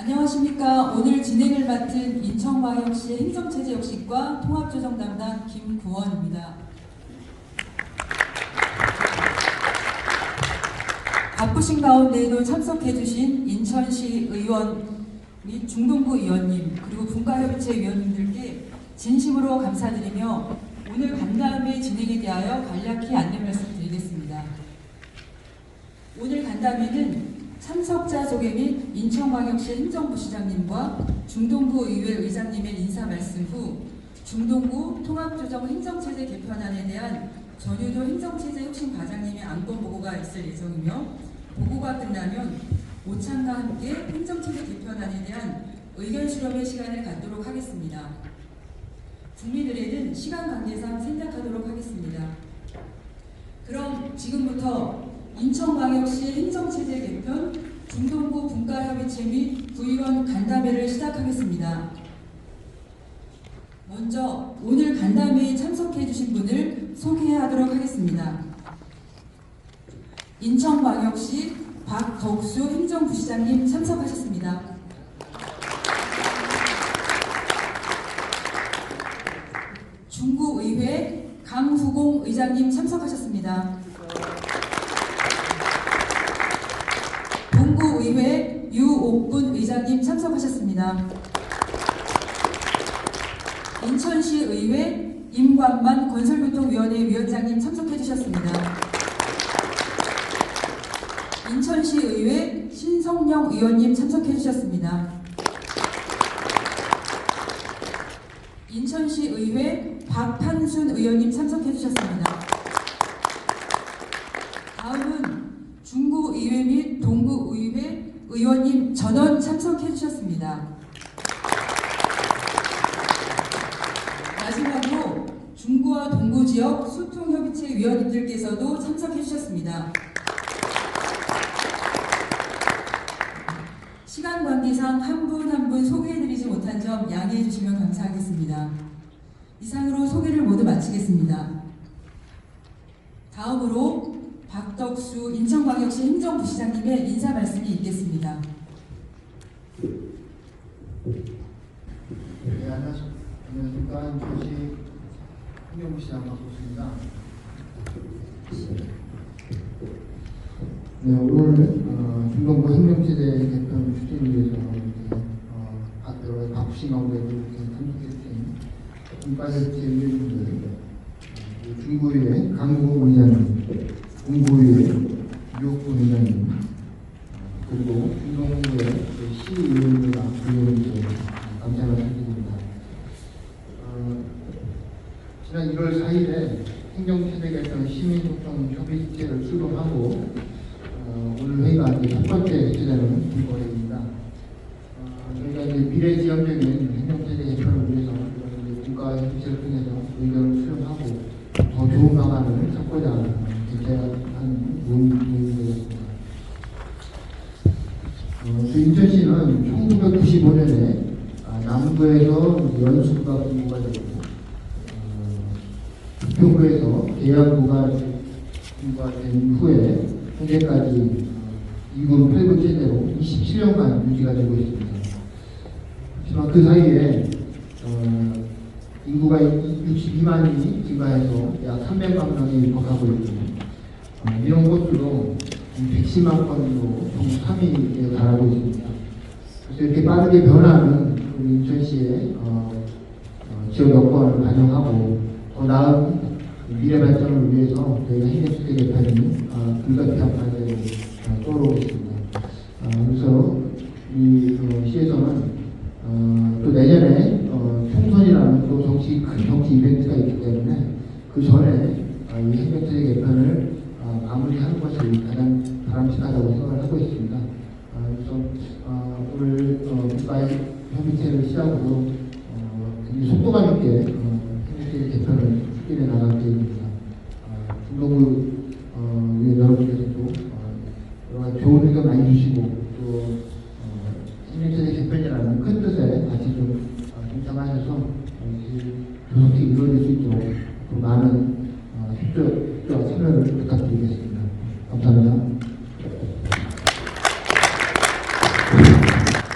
안녕하십니까. 오늘 진행을 맡은 인천광역시 행정체제혁신과 통합조정 담당 김구원입니다. 바쁘신 가운데에도 참석해주신 인천시 의원 및 중동구 의원님 그리고 분과협의체 위원님들께 진심으로 감사드리며 오늘 간담회 진행에 대하여 간략히 안내 말씀드리겠습니다. 오늘 간담회는 참석자 소개 및 인천광역시 행정부시장님과 중동구 의회 의장님의 인사 말씀 후 중동구 통합조정 행정체제 개편안에 대한 전유도 행정체제 혁신 과장님의 안건 보고가 있을 예정이며 보고가 끝나면 오찬과 함께 행정체제 개편안에 대한 의견 수렴의 시간을 갖도록 하겠습니다. 국민의례는 시간 관계상 생략하도록 하겠습니다. 그럼 지금부터 인천광역시 행정체제 개편 중동구 분과협의체 및 구의원 간담회를 시작하겠습니다. 먼저 오늘 간담회에 참석해 주신 분을 소개하도록 하겠습니다. 인천광역시 박덕수 행정부시장님 참석하셨습니다. 중구의회 강후공 의장님 참석하셨습니다. 동구의회 유옥분 의장님 참석하셨습니다. 인천시의회 임관만 건설교통위원회 위원장님 참석해 주셨습니다. 인천시의회 신성령 의원님 참석해 주셨습니다. 인천시의회 박판순 의원님 참석해 주셨습니다. 다음은 중구의회 및 동구의회 의원님 전원 참석해 주셨습니다. 마지막으로 중구와 동구 지역 소통협의체 위원님들께서도 참석해 주셨습니다. 시간 관계상 한 분 한 분 소개해드리지 못한 점 양해해 주시면 감사하겠습니다. 이상으로 소개를 모두 마치겠습니다. 다음으로 박덕수 인천광역시 행정부시장님의 인사 말씀이 있겠습니다. 네, 안녕하십니까. 인천시 행정부시장 박덕수입니다. 네, 오늘 중동부 행정체제 개편 추진을 위해서 여러 바쁘신 가운데도 이렇게 참석해주신 분과협의체 위원님들, 중구의회 강구공 의장님, 동구의회 유옥분 의장님, 그리고 중동구의 시의원과 의원님들 감사 말씀드립니다. 지난 1월 4일에 행정체제 개편 시민소통협의체를 출범하고 오늘 회의가 첫 번째 개최되는 분과회의입니다. 저희가 이제 미래지향적인 행정체제 개편을 위해서 분과협의체를 통해서 의견을 수렴하고 더 좋은 방안을 찾고자 개최한 모임이 되겠습니다. 저희 인천시는 1995년에 남부에서 연수부가 분부가 되고 부평구에서 계양부가 분부가 된 후에 현재까지 2군 8군 체제로 27년간 유지가 되고 있습니다. 하지만 그 사이에 인구가 62만이 증가해서 약 300만 명이 육박하고 있고 이런 곳으로 110만 건으로 총 3위에 달하고 있습니다. 그래서 이렇게 빠르게 변하는 우리 인천시의 지역 여건을 반영하고 더 나은 미래 발전을 위해서 저희가 행정체제 개편이 불가피한 과제로 떠오르고 있습니다. 그래서 이 시에서는 또 내년에 총선이라는 또 큰 정치 이벤트가 있기 때문에 그 전에 이 행정체제 개편을 마무리하는 것이 가장 바람직하다고 생각을 하고 있습니다. 그래서 오늘 국가협의체를 시작으로 굉장히 속도감 있게 행정체제 개편을 추진해 나갈 계획입니다. 중동구 여러분께서도 여러 가지 좋은 의견 많이 주시고 또 행정체제 개편이라는 큰 뜻에 같이 좀 동참하셔서 조속히 이루어질 수 있도록 또 많은 협조와 참여를 부탁드리겠습니다. 감사합니다.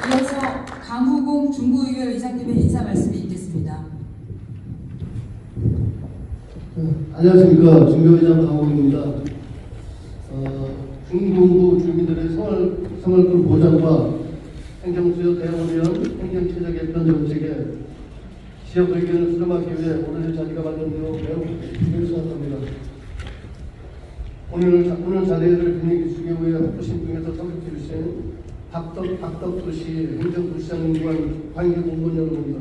이어서 강우공 중구의회 의장님의 인사 말씀이 있겠습니다. 안녕하십니까. 중교회장 강호입니다. 중동부 주민들의 생활권 보장과 행정수요 대응을 위한 행정체제 개편 정책에 지역 의견을 수렴하기 위해 오늘 자리가 마련되어 매우 기쁘게 생각합니다. 오늘 자리를 분위기 주기위해 학부심 중에서 참석해 주신 박덕도시 행정부시장님과 관계공무원 여러분들,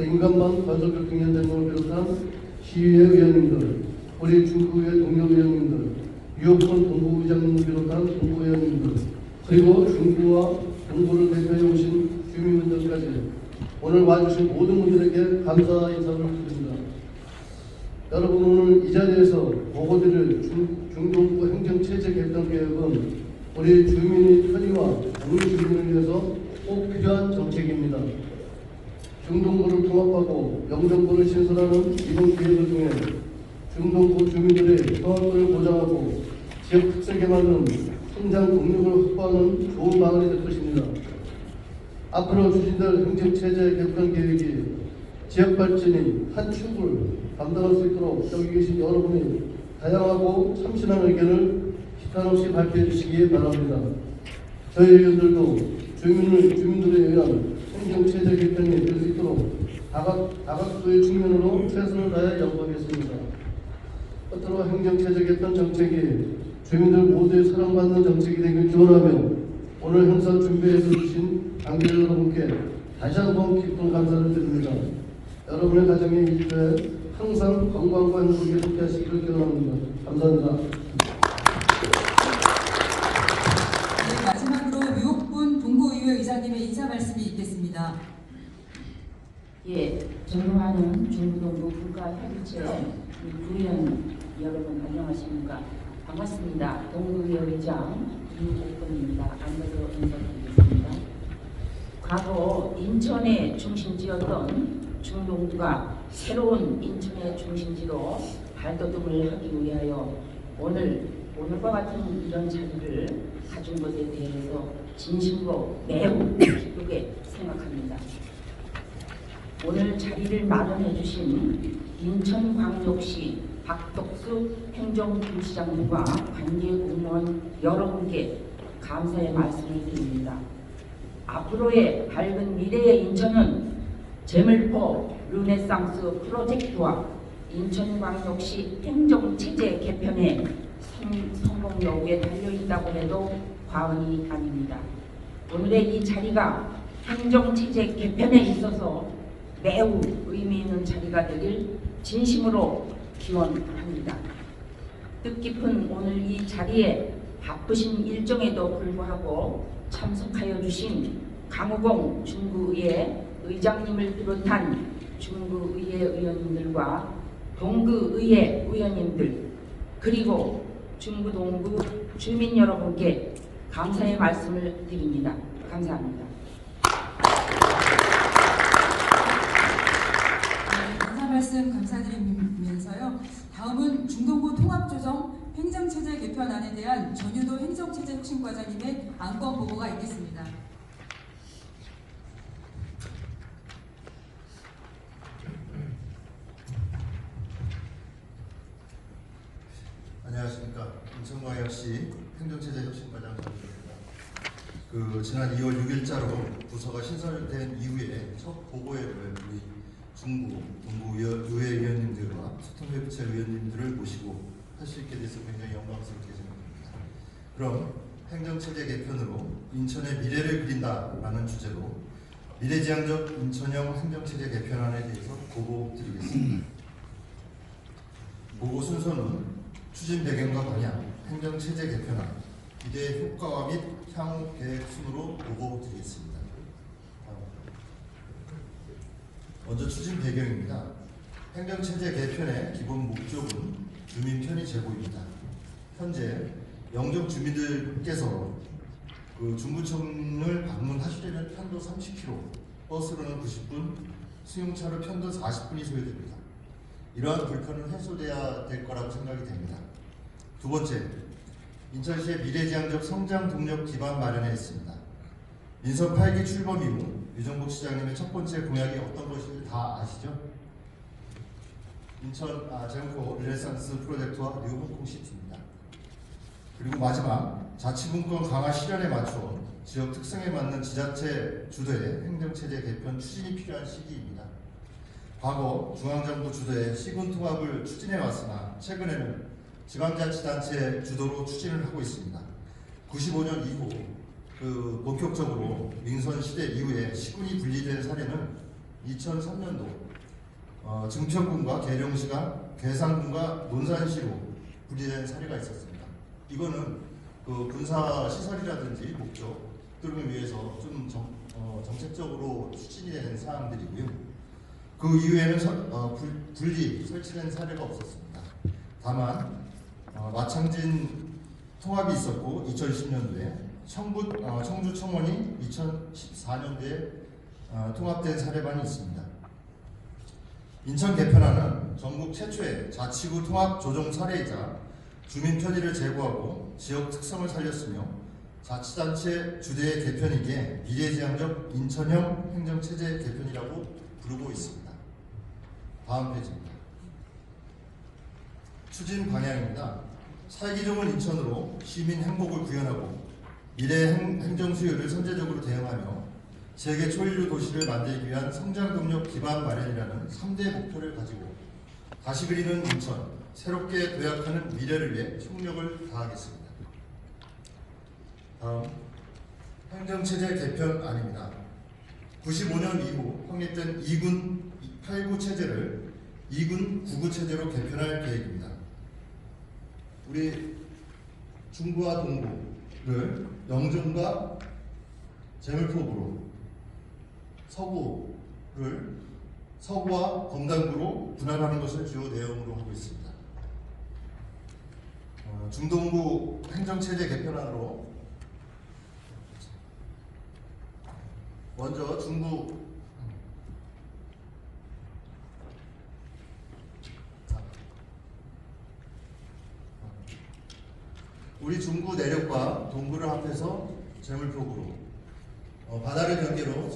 인간만 건설교통위원장님을 비롯한 시의회 의원님들, 우리 중구의회 동료 의원님들, 유업권 동부의장님을 비롯한 동부의원님들, 그리고 중구와 동부를 대표해 오신 주민분들까지 오늘 와주신 모든 분들에게 감사 인사를 드립니다. 여러분, 오늘 이 자리에서 보고드릴 중동부 행정체제 개편 계획은 우리 주민의 편의와 국민주민을 위해서 꼭 필요한 정책입니다. 중동부를 통합하고 영정부를 신설하는 이번 계획을 통해 중동부 주민들의 생활권을 보장하고 지역 특색에 맞는 성장 동력을 확보하는 좋은 방안이 될 것입니다. 앞으로 추진될 행정체제 개편 계획이 지역 발전의 한 축을 감당할 수 있도록 여기 계신 여러분이 다양하고 참신한 의견을 기탄 없이 발표해 주시기 바랍니다. 저희 의원들도 주민들에 의한 행정체제 개편이 될 수 있도록 다각도의 측면으로 최선을 다해 연구하겠습니다. 끝으로 행정체제 개편 정책이 주민들 모두의 사랑받는 정책이 되길 기원하며 오늘 행사 준비해서 주신 관계 여러분께 다시 한번 깊은 감사를 드립니다. 여러분의 가정의 일주에 항상 건강과 행복에 함께 하시기를 기원합니다. 감사합니다. 네, 마지막으로 유옥분 동구의회 의장님의 인사 말씀이 있겠습니다. 예, 존경하는 중구동부 국가협의체 부위원 여러분 안녕하십니까? 반갑습니다. 동구의회 의장 유옥분입니다. 안내로 인사드리겠습니다. 과거 인천의 중심지였던 중동부가 새로운 인천의 중심지로 발돋움을 하기 위하여 오늘과 같은 이런 자리를 가진 것에 대해서 진심으로 매우 기쁘게 생각합니다. 오늘 자리를 마련해 주신 인천광역시 박덕수 행정부시장님과 관계공무원 여러분께 감사의 말씀을 드립니다. 앞으로의 밝은 미래의 인천은 제물포 르네상스 프로젝트와 인천광역시 행정체제 개편의 성공 여부에 달려있다고 해도 과언이 아닙니다. 오늘의 이 자리가 행정체제 개편에 있어서 매우 의미 있는 자리가 되길 진심으로 기원합니다. 뜻깊은 오늘 이 자리에 바쁘신 일정에도 불구하고 참석하여 주신 강우공 중구의회 의장님을 비롯한 중구의회 의원님들과 동구의회 의원님들 그리고 중구동구 주민 여러분께 감사의 말씀을 드립니다. 감사합니다. 인사 말씀 감사드리면서요. 다음은 중동부 통합조정 행정체제 개편안에 대한 전유도 행정체제 혁신과장님의 안건 보고가 있겠습니다. 안녕하십니까. 인천광역시 행정체제 혁신과장 전입니다. 지난 2월 6일자로 부서가 신설된 이후에 첫 보고회를 우리 중구, 동구의회 의원님들과 소통협의체 의원님들을 모시고 할 수 있게 돼서 굉장히 영광스럽게 생각합니다. 그럼 행정체제 개편으로 인천의 미래를 그린다라는 주제로 미래지향적 인천형 행정체제 개편안에 대해서 보고 드리겠습니다. 보고 순서는 추진 배경과 방향, 행정체제 개편안, 기대 효과와 및 향후 계획 순으로 보고 드리겠습니다. 먼저 추진 배경입니다. 행정체제 개편의 기본 목적은 주민 편의 제고입니다. 현재 영적 주민들께서 중구청을 방문하시려면 편도 30km, 버스로는 90분, 승용차로 편도 40분이 소요됩니다. 이러한 불편은 해소돼야 될 거라고 생각이 됩니다. 두 번째, 인천시의 미래지향적 성장 동력 기반 마련에 있습니다. 민선 8기 출범 이후 유정복 시장님의 첫 번째 공약이 어떤 것인지 다 아시죠? 인천 제목포 르네상스 프로젝트와 뉴 홍콩시티입니다. 그리고 마지막 자치분권 강화 실현에 맞춰 지역 특성에 맞는 지자체 주도의 행정체제 개편 추진이 필요한 시기입니다. 과거 중앙정부 주도의 시군 통합을 추진해 왔으나 최근에는 지방자치단체 주도로 추진을 하고 있습니다. 95년 이후 본격적으로 민선 시대 이후에 시군이 분리된 사례는 2003년도 증평군과 계룡시가 괴산군과 논산시로 분리된 사례가 있었습니다. 이거는 군사 시설이라든지 목적들을 위해서 좀 정책적으로 추진이 되는 사항들이고요. 그 이후에는 분리 설치된 사례가 없었습니다. 다만 마창진 통합이 있었고 2010년도에 청주 청원이 2014년도에 통합된 사례만이 있습니다. 인천 개편안은 전국 최초의 자치구 통합 조정 사례이자 주민 편의를 제고하고 지역 특성을 살렸으며 자치단체 주대의 개편이기에 미래지향적 인천형 행정체제 개편이라고 부르고 있습니다. 다음 페이지입니다. 추진 방향입니다. 살기 좋은 인천으로 시민 행복을 구현하고 미래 행정 수요를 선제적으로 대응하며 세계 초일류 도시를 만들기 위한 성장 동력 기반 마련이라는 3대 목표를 가지고 다시 그리는 인천, 새롭게 도약하는 미래를 위해 총력을 다하겠습니다. 다음 행정체제 개편안입니다. 95년 이후 확립된 2군 8구 체제를 2군 9구 체제로 개편할 계획입니다. 우리 중부와 동부를 영종과 제물포구로 서구와 검단구로 분할하는 것을 주요 내용으로 하고 있습니다. 중동부 행정체제 개편안으로 먼저 우리 중구 내륙과 동구를 합해서 제물포구로 바다를 경계로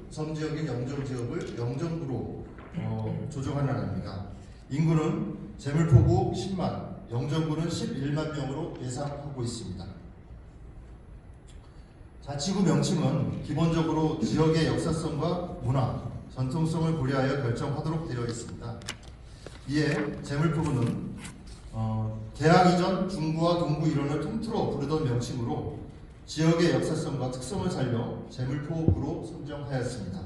섬지역인 영정지역을 영정구로 조정하는 안입니다. 인구는 제물포구 10만, 영정구는 11만 명으로 예상하고 있습니다. 자치구 명칭은 기본적으로 지역의 역사성과 문화, 전통성을 고려하여 결정하도록 되어 있습니다. 이에 제물포구는 개항 이전 중구와 동구 일원을 통틀어 부르던 명칭으로 지역의 역사성과 특성을 살려 제물포구로 선정하였습니다.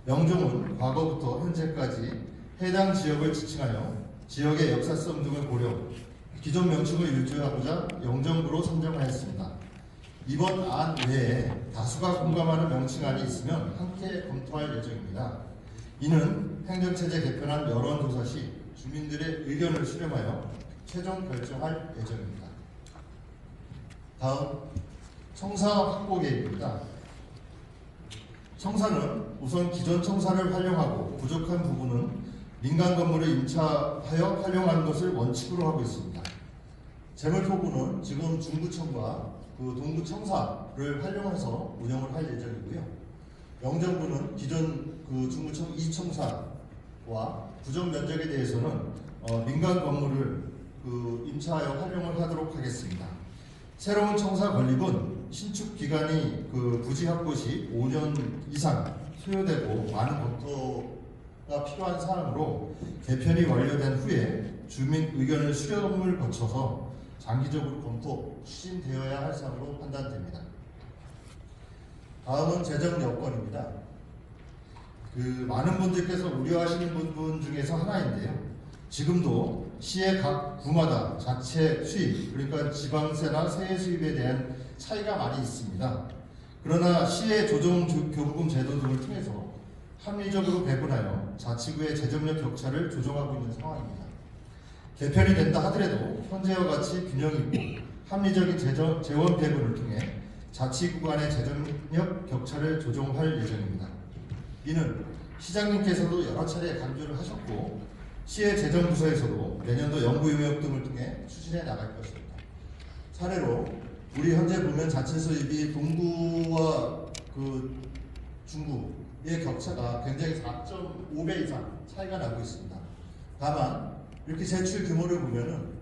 영종은 과거부터 현재까지 해당 지역을 지칭하여 지역의 역사성 등을 고려 기존 명칭을 유지하고자 영정구로 선정하였습니다. 이번 안 외에 다수가 공감하는 명칭안이 있으면 함께 검토할 예정입니다. 이는 행정체제 개편안 여론조사 시 주민들의 의견을 수렴하여 최종 결정할 예정입니다. 다음 청사 확보 계획입니다. 청사는 우선 기존 청사를 활용하고 부족한 부분은 민간 건물을 임차하여 활용하는 것을 원칙으로 하고 있습니다. 제물포구는 지금 중구청과 동구청사를 활용해서 운영을 할 예정이고요. 영정구는 기존 중구청 2청사와 부족 면적에 대해서는 민간 건물을 임차하여 활용을 하도록 하겠습니다. 새로운 청사 건립은 신축 기간이 부지 확보 시 5년 이상 소요되고 많은 검토가 필요한 사항으로 개편이 완료된 후에 주민 의견을 수렴을 거쳐서 장기적으로 검토, 추진되어야 할 사항으로 판단됩니다. 다음은 재정 여건입니다. 많은 분들께서 우려하시는 부분 중에서 하나인데요. 지금도 시의 각 구마다 자체 수입, 그러니까 지방세나 세액 수입에 대한 차이가 많이 있습니다. 그러나 시의 조정 교부금 제도 등을 통해서 합리적으로 배분하여 자치구의 재정력 격차를 조정하고 있는 상황입니다. 개편이 된다 하더라도 현재와 같이 균형 있고 합리적인 재원 배분을 통해 자치구 간의 재정력 격차를 조정할 예정입니다. 이는 시장님께서도 여러 차례 강조를 하셨고 시의 재정부서에서도 내년도 연구 용역 등을 통해 추진해 나갈 것입니다. 차례로 우리 현재 보면 자체 수입이 동구와 그 중구의 격차가 굉장히 4.5배 이상 차이가 나고 있습니다. 다만 이렇게 제출 규모를 보면은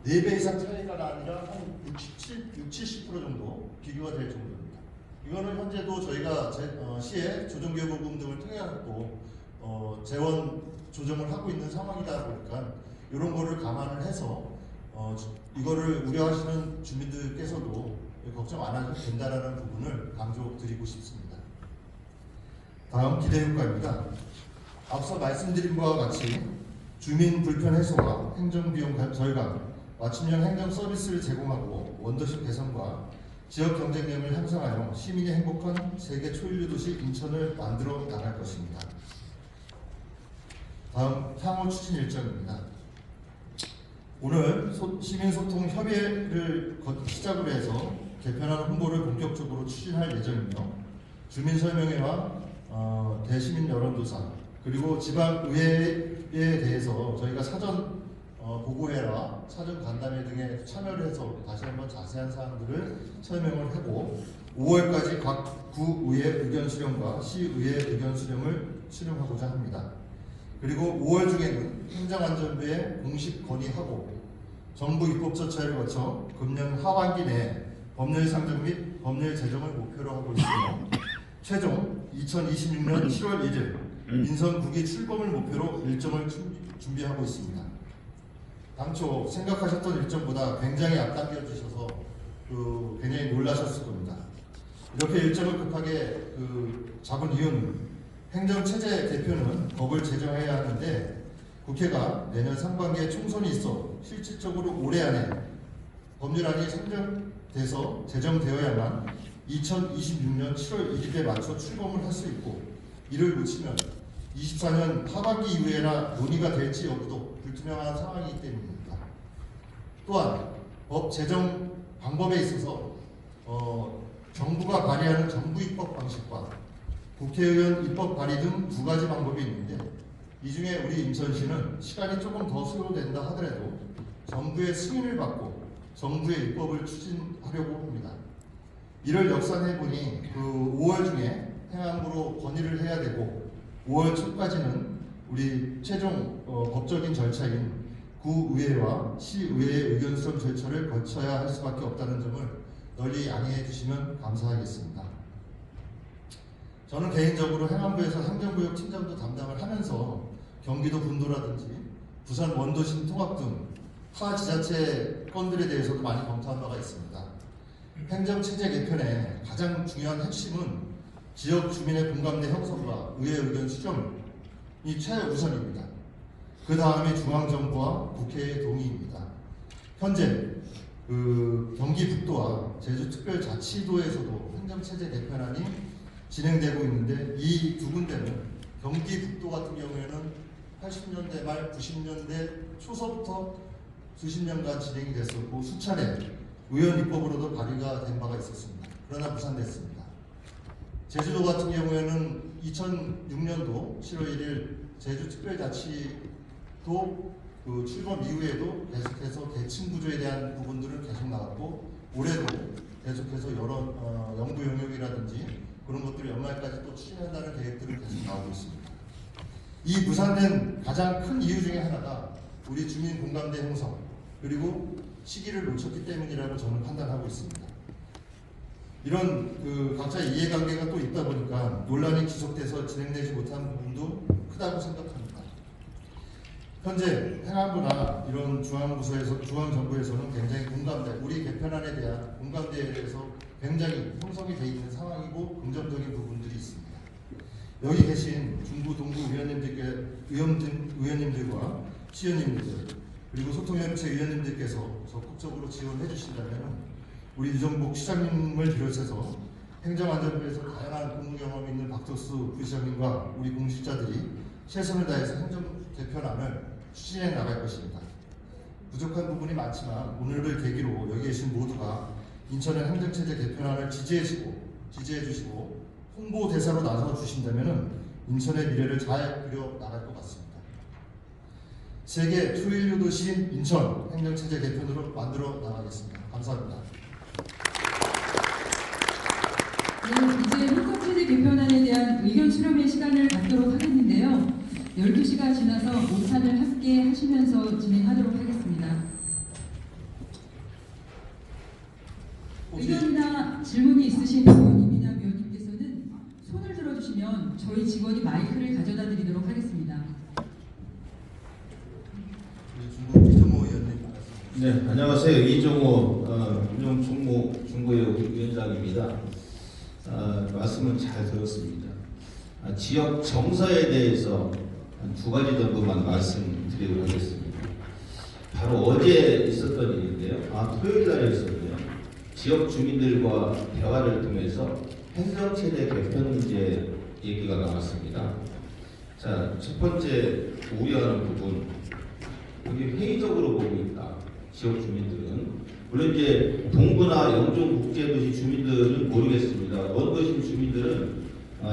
4배 이상 차이가 아니라 한 60-70% 정도 비교가 될 정도입니다. 이거는 현재도 저희가 시의 조정기여보금 등을 통해 갖고 재원 조정을 하고 있는 상황이다 보니까 이런 거를 감안을 해서 이거를 우려하시는 주민들께서도 걱정 안 하셔도 된다라는 부분을 강조드리고 싶습니다. 다음 기대효과입니다. 앞서 말씀드린 바와 같이 주민 불편 해소와 행정비용 절감, 맞춤형 행정 서비스를 제공하고 원도시 개선과 지역 경쟁력을 향상하여 시민이 행복한 세계 초일류 도시 인천을 만들어 나갈 것입니다. 다음 향후 추진 일정입니다. 오늘 시민소통 협의회를 시작으로 해서 개편안 홍보를 본격적으로 추진할 예정이며 주민설명회와 대시민 여론조사 그리고 지방의회에 대해서 저희가 사전 보고회라 사전 간담회 등에 참여를 해서 다시 한번 자세한 사항들을 설명을 하고 5월까지 각 구의회 의견 수렴과 시의회 의견 수렴을 수렴하고자 합니다. 그리고 5월 중에는 행정안전부에 공식 건의하고 정부 입법 절차를 거쳐 금년 하반기 내에 법률 상정 및 법률 제정을 목표로 하고 있으며 최종 2026년 7월 1일 인선 9기 출범을 목표로 일정을 준비하고 있습니다. 당초 생각하셨던 일정보다 굉장히 앞당겨지셔서 굉장히 놀라셨을 겁니다. 이렇게 일정을 급하게 잡은 이유는 행정체제 개편은 법을 제정해야 하는데 국회가 내년 상반기에 총선이 있어 실질적으로 올해 안에 법률안이 상정돼서 제정되어야만 2026년 7월 1일에 맞춰 출범을 할 수 있고 이를 놓치면 24년 하반기 이후에나 논의가 될지 여부도 불투명한 상황이기 때문입니다. 또한 법 제정 방법에 있어서 정부가 발의하는 정부 입법 방식과 국회의원 입법 발의 등 두 가지 방법이 있는데 이 중에 우리 인천시는 시간이 조금 더 소요된다 하더라도 정부의 승인을 받고 정부의 입법을 추진하려고 합니다. 이를 역산해보니 5월 중에 행안부로 건의를 해야 되고 5월 초까지는 우리 최종 법적인 절차인 구의회와 시의회의 의견 수렴 절차를 거쳐야 할 수밖에 없다는 점을 널리 양해해 주시면 감사하겠습니다. 저는 개인적으로 행안부에서 행정구역 팀장도 담당을 하면서 경기도 분도라든지 부산 원도심 통합 등 타 지자체 건들에 대해서도 많이 검토한 바가 있습니다. 행정체제 개편의 가장 중요한 핵심은 지역 주민의 공감대 형성과 의회 의견 수렴이 최우선입니다. 그 다음에 중앙정부와 국회의 동의입니다. 현재 경기 북도와 제주특별자치도에서도 행정체제 개편안이 진행되고 있는데 이 두 군데는 경기 북도 같은 경우에는 80년대 말 90년대 초서부터 수십 년간 진행이 됐었고 수차례 의원 입법으로도 발의가 된 바가 있었습니다. 그러나 무산됐습니다. 제주도 같은 경우에는 2006년도 7월 1일 제주특별자치도 출범 이후에도 계속해서 대칭 구조에 대한 부분들은 계속 나왔고 올해도 계속해서 여러 영부 용역이라든지 그런 것들을 연말까지 또 추진한다는 계획들은 계속 나오고 있습니다. 이 무산된 가장 큰 이유 중에 하나가 우리 주민 공감대 형성 그리고 시기를 놓쳤기 때문이라고 저는 판단하고 있습니다. 이런 각자의 이해관계가 또 있다 보니까 논란이 지속돼서 진행되지 못한 부분도 크다고 생각합니다. 현재 행안부나 이런 중앙정부에서는 굉장히 공감대, 우리 개편안에 대한 공감대에 대해서 굉장히 형성이 되어 있는 상황이고 긍정적인 부분들이 있습니다. 여기 계신 중부, 동구 의원님들과 시의원님들 그리고 소통협의체 의원님들께서 적극적으로 지원해 주신다면 우리 유정복 시장님을 비롯해서 행정안전부에서 다양한 근무 경험이 있는 박덕수 부시장님과 우리 공직자들이 최선을 다해서 행정 개편안을 추진해 나갈 것입니다. 부족한 부분이 많지만 오늘을 계기로 여기 계신 모두가 인천의 행정체제 개편안을 지지해 주시고 홍보 대사로 나서 주신다면 인천의 미래를 잘 그려 나갈 것 같습니다. 세계 초일류 도시인 인천 행정체제 개편으로 만들어 나가겠습니다. 감사합니다. 네, 이제 헌법체제 개편안에 대한 의견 수렴의 시간을 갖도록 하겠는데요. 12시가 지나서 오찬을 함께 하시면서 진행하도록 하겠습니다. 의견이나 질문이 있으신 의원님이나 위원님께서는 손을 들어주시면 저희 직원이 마이크를 가져다 드리도록 하겠습니다. 중국 이정호 의원님 말씀. 네, 안녕하세요. 이정호 중구위원장입니다. 말씀은 잘 들었습니다. 지역 정서에 대해서 한 2가지 정도만 말씀드리도록 하겠습니다. 바로 어제 있었던 일인데요. 토요일 날에 있었네요. 지역 주민들과 대화를 통해서 행정체제 개편 문제 얘기가 나왔습니다. 자, 첫 번째 우려하는 부분, 여기 회의적으로 보고 있다. 지역 주민들은. 물론 이제 동구나 영종 국제도시 주민들은 모르겠습니다. 원도심 주민들은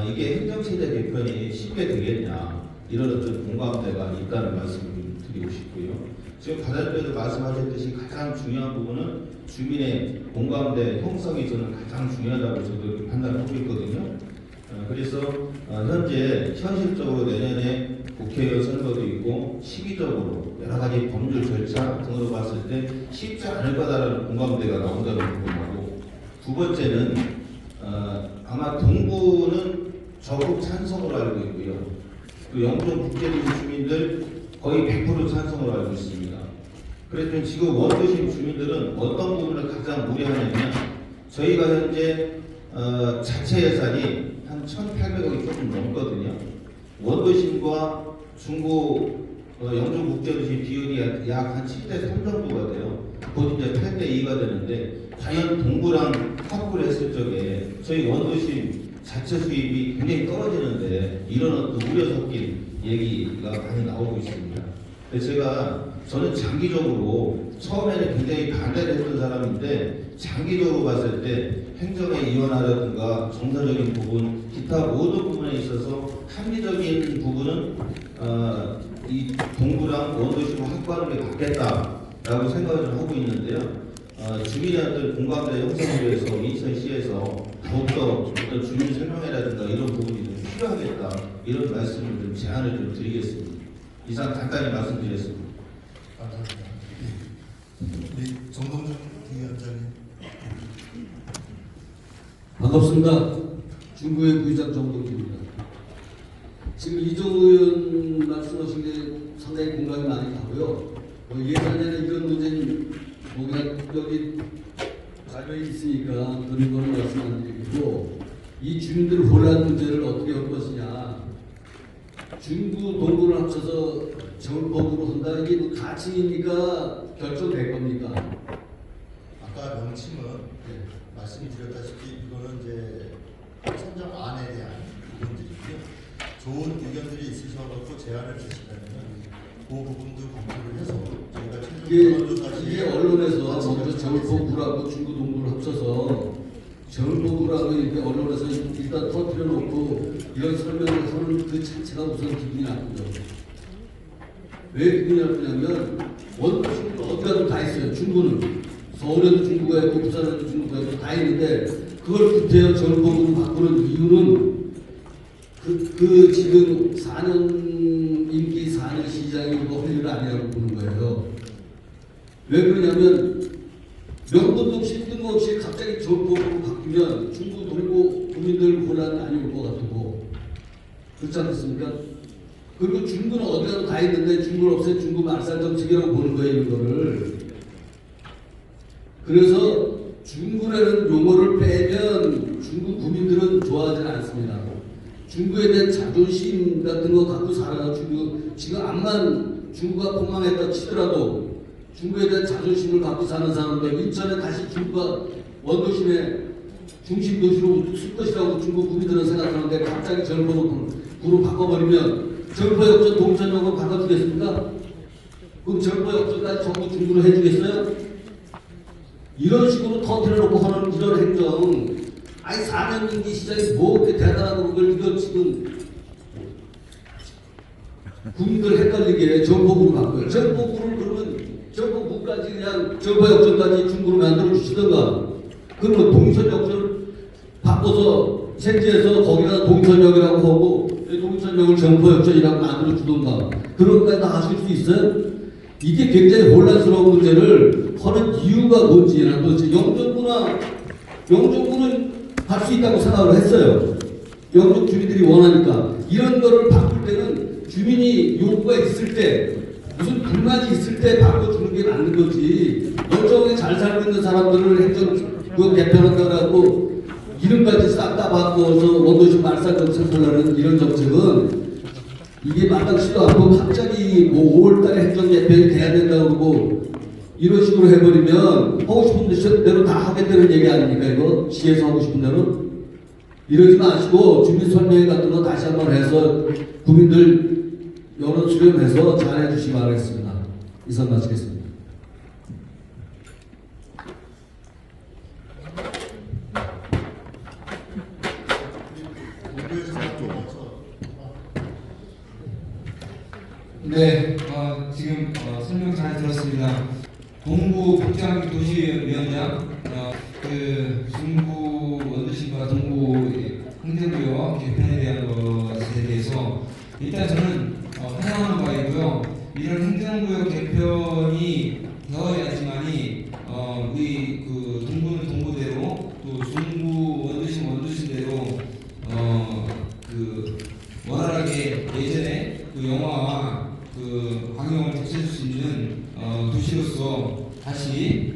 이게 행정체제 개편이 쉽게 되겠냐, 이런 어떤 공감대가 있다는 말씀을 드리고 싶고요. 지금 과장님께서 말씀하셨듯이 가장 중요한 부분은 주민의 공감대 형성이 저는 가장 중요하다고 저도 이렇게 판단하고 있거든요. 그래서 현실적으로 내년에 국회의원 선거도 있고 시기적으로 여러 가지 법률 절차 등으로 봤을 때 쉽지 않을 거다라는 공감대가 나온다는 부분하고, 두 번째는 아마 동구는 적극 찬성으로 알고 있고요. 또 영종 국제도시 주민들 거의 100% 찬성으로 알고 있습니다. 그래서 지금 원도심 주민들은 어떤 부분을 가장 우려하냐면, 저희가 현재 자체 예산이 한 1,800억이 조금 넘거든요. 원도심과 중구 영종 국제도시 비율이 약 한 7대 3 정도가 돼요. 곧 이제 8대 2가 되는데, 과연 동구랑 확보를 했을 적에 저희 원도심 자체 수입이 굉장히 떨어지는데 이런 어떤 우려 섞인 얘기가 많이 나오고 있습니다. 그래서 저는 장기적으로 처음에는 굉장히 반대를 했던 사람인데, 장기적으로 봤을 때 행정의 이원화라든가 정서적인 부분, 기타 모든 부분에 있어서 합리적인 부분은 이 동구랑 원도심을 확보하는 게 맞겠다라고 생각을 좀 하고 있는데요. 주민의 어떤 공감대 형성을 위해서 인천시에서 더욱더 어떤 주민 설명회라든가 이런 부분이 좀 필요하겠다, 이런 말씀을 좀 제안을 좀 드리겠습니다. 이상 간단히 말씀드렸습니다. 감사합니다. 우리 정동준 위원장님. 반갑습니다. 중구의 부의장 정동준입니다. 지금 이정호 의원 말씀하신 게 상당히 공감이 많이 가고요. 예산에는 이런 문제는 그냥 여기 자료에 있으니까 그런 거는 말씀 안 드리고, 이 주민들 혼란 문제를 어떻게 할 것이냐. 중구 동구를 합쳐서 정법으로 한다, 이게 뭐 가칭입니까? 결정될 겁니까? 아까 명칭은 말씀드렸다시피 이거는 이제 선정안에 대한 부분들이고요. 좋은 의견들이 있으셔서 제안을 주시면 그 부분도 검토를 해서 저희가 최종 이게 언론에서 먼저 정법구라고 중구 동구를 합쳐서 정법구라고 이렇게 언론에서 일단 터뜨려 놓고 이런 설명을 하는 그 자체가 우선 기분이 나쁘죠. 왜 기분이 나쁘냐면 원도심은 어디 가도 다 있어요. 중구는 서울에도 중구가 있고 부산에도 중구가 있고 다 있는데, 그걸 구태여 정법으로 바꾸는 이유는 그 지금 4년 임기 4년 시장이 이거 할 일을 아니라고 보는 거예요. 왜 그러냐면 명분도 없이 뜬금없이 갑자기 정법으로 바뀌면 중구 동구 국민들 혼란 많이 올 것 같고, 그렇지 않습니까? 그리고 중구는 어디 가도 다 있는데 중구는 없애 중구 말살 정책이라고 보는 거예요, 이거를. 그래서 중구라는 용어를 빼면 중구 국민들은 좋아하지 않습니다. 중구에 대한 자존심 같은 거 갖고 살아요. 중구 지금 암만 중구가 폭망했다 치더라도 중구에 대한 자존심을 갖고 사는 사람들, 인천에 다시 중구가 원도심의 중심 도시로 쓸 것이라고 중구 국민들은 생각하는데, 갑자기 정보구로 바꿔버리면 정보역전 동천역을 바꿔주겠습니까? 그럼 정보역전까지 전부 중구로 해주겠어요? 이런 식으로 터뜨려놓고 하는 이런 행정, 아니 4년 임기 시장이 뭐 그렇게 대단하고 그걸 이거 지금 국민들 헷갈리게 정보구로 바꿔요. 정보구를 그러면 정보구까지 그냥 정보역전까지 중구로 만들어 주시던가, 그러면 동선역을 바꿔서 생지에서 거기다 동선역이라고 하고 동선역을 정포역전이라고 만들어 주던가 그런 것까지 다 하실 수 있어요? 이게 굉장히 혼란스러운 문제를 하는 이유가 뭔지는 도대체 영종구는 할 수 있다고 생각을 했어요. 영종 주민들이 원하니까. 이런 거를 바꿀 때는 주민이 요구가 있을 때 무슨 불만이 있을 때 바꿔주는 게 맞는 거지. 멀쩡하게 잘 살고 있는 사람들을 행정 개편한다고 이름까지 싹 다 바꿔서 원도시 말살 정책을 하는 이런 정책은 이게 마땅치도 않고 갑자기 뭐 5월달에 행정 개편이 돼야 된다고 그러고 이런 식으로 해버리면 하고 싶은 대로 다 하겠다는 얘기 아닙니까 이거? 시에서 하고 싶은 대로? 이러지 마시고 주민 설명회 같은 거 다시 한번 해서 국민들 여론 수렴해서 잘 해주시기 바라겠습니다. 이상 마치겠습니다. 네, 지금 설명 잘 들었습니다. 동구 복장 도시위원장, 그 중구 원도심과 동구 행정구역 개편에 대한 것에 대해서 일단 저는 환영하는 바이고요. 이런 행정구역 개편이 되어야지만이 우리 그 동구는 동구대로 또 중구 원도심 원도심대로 그 원활하게 예전에 그 영화와 그 광역을 되찾을 수 있는 도시로서 다시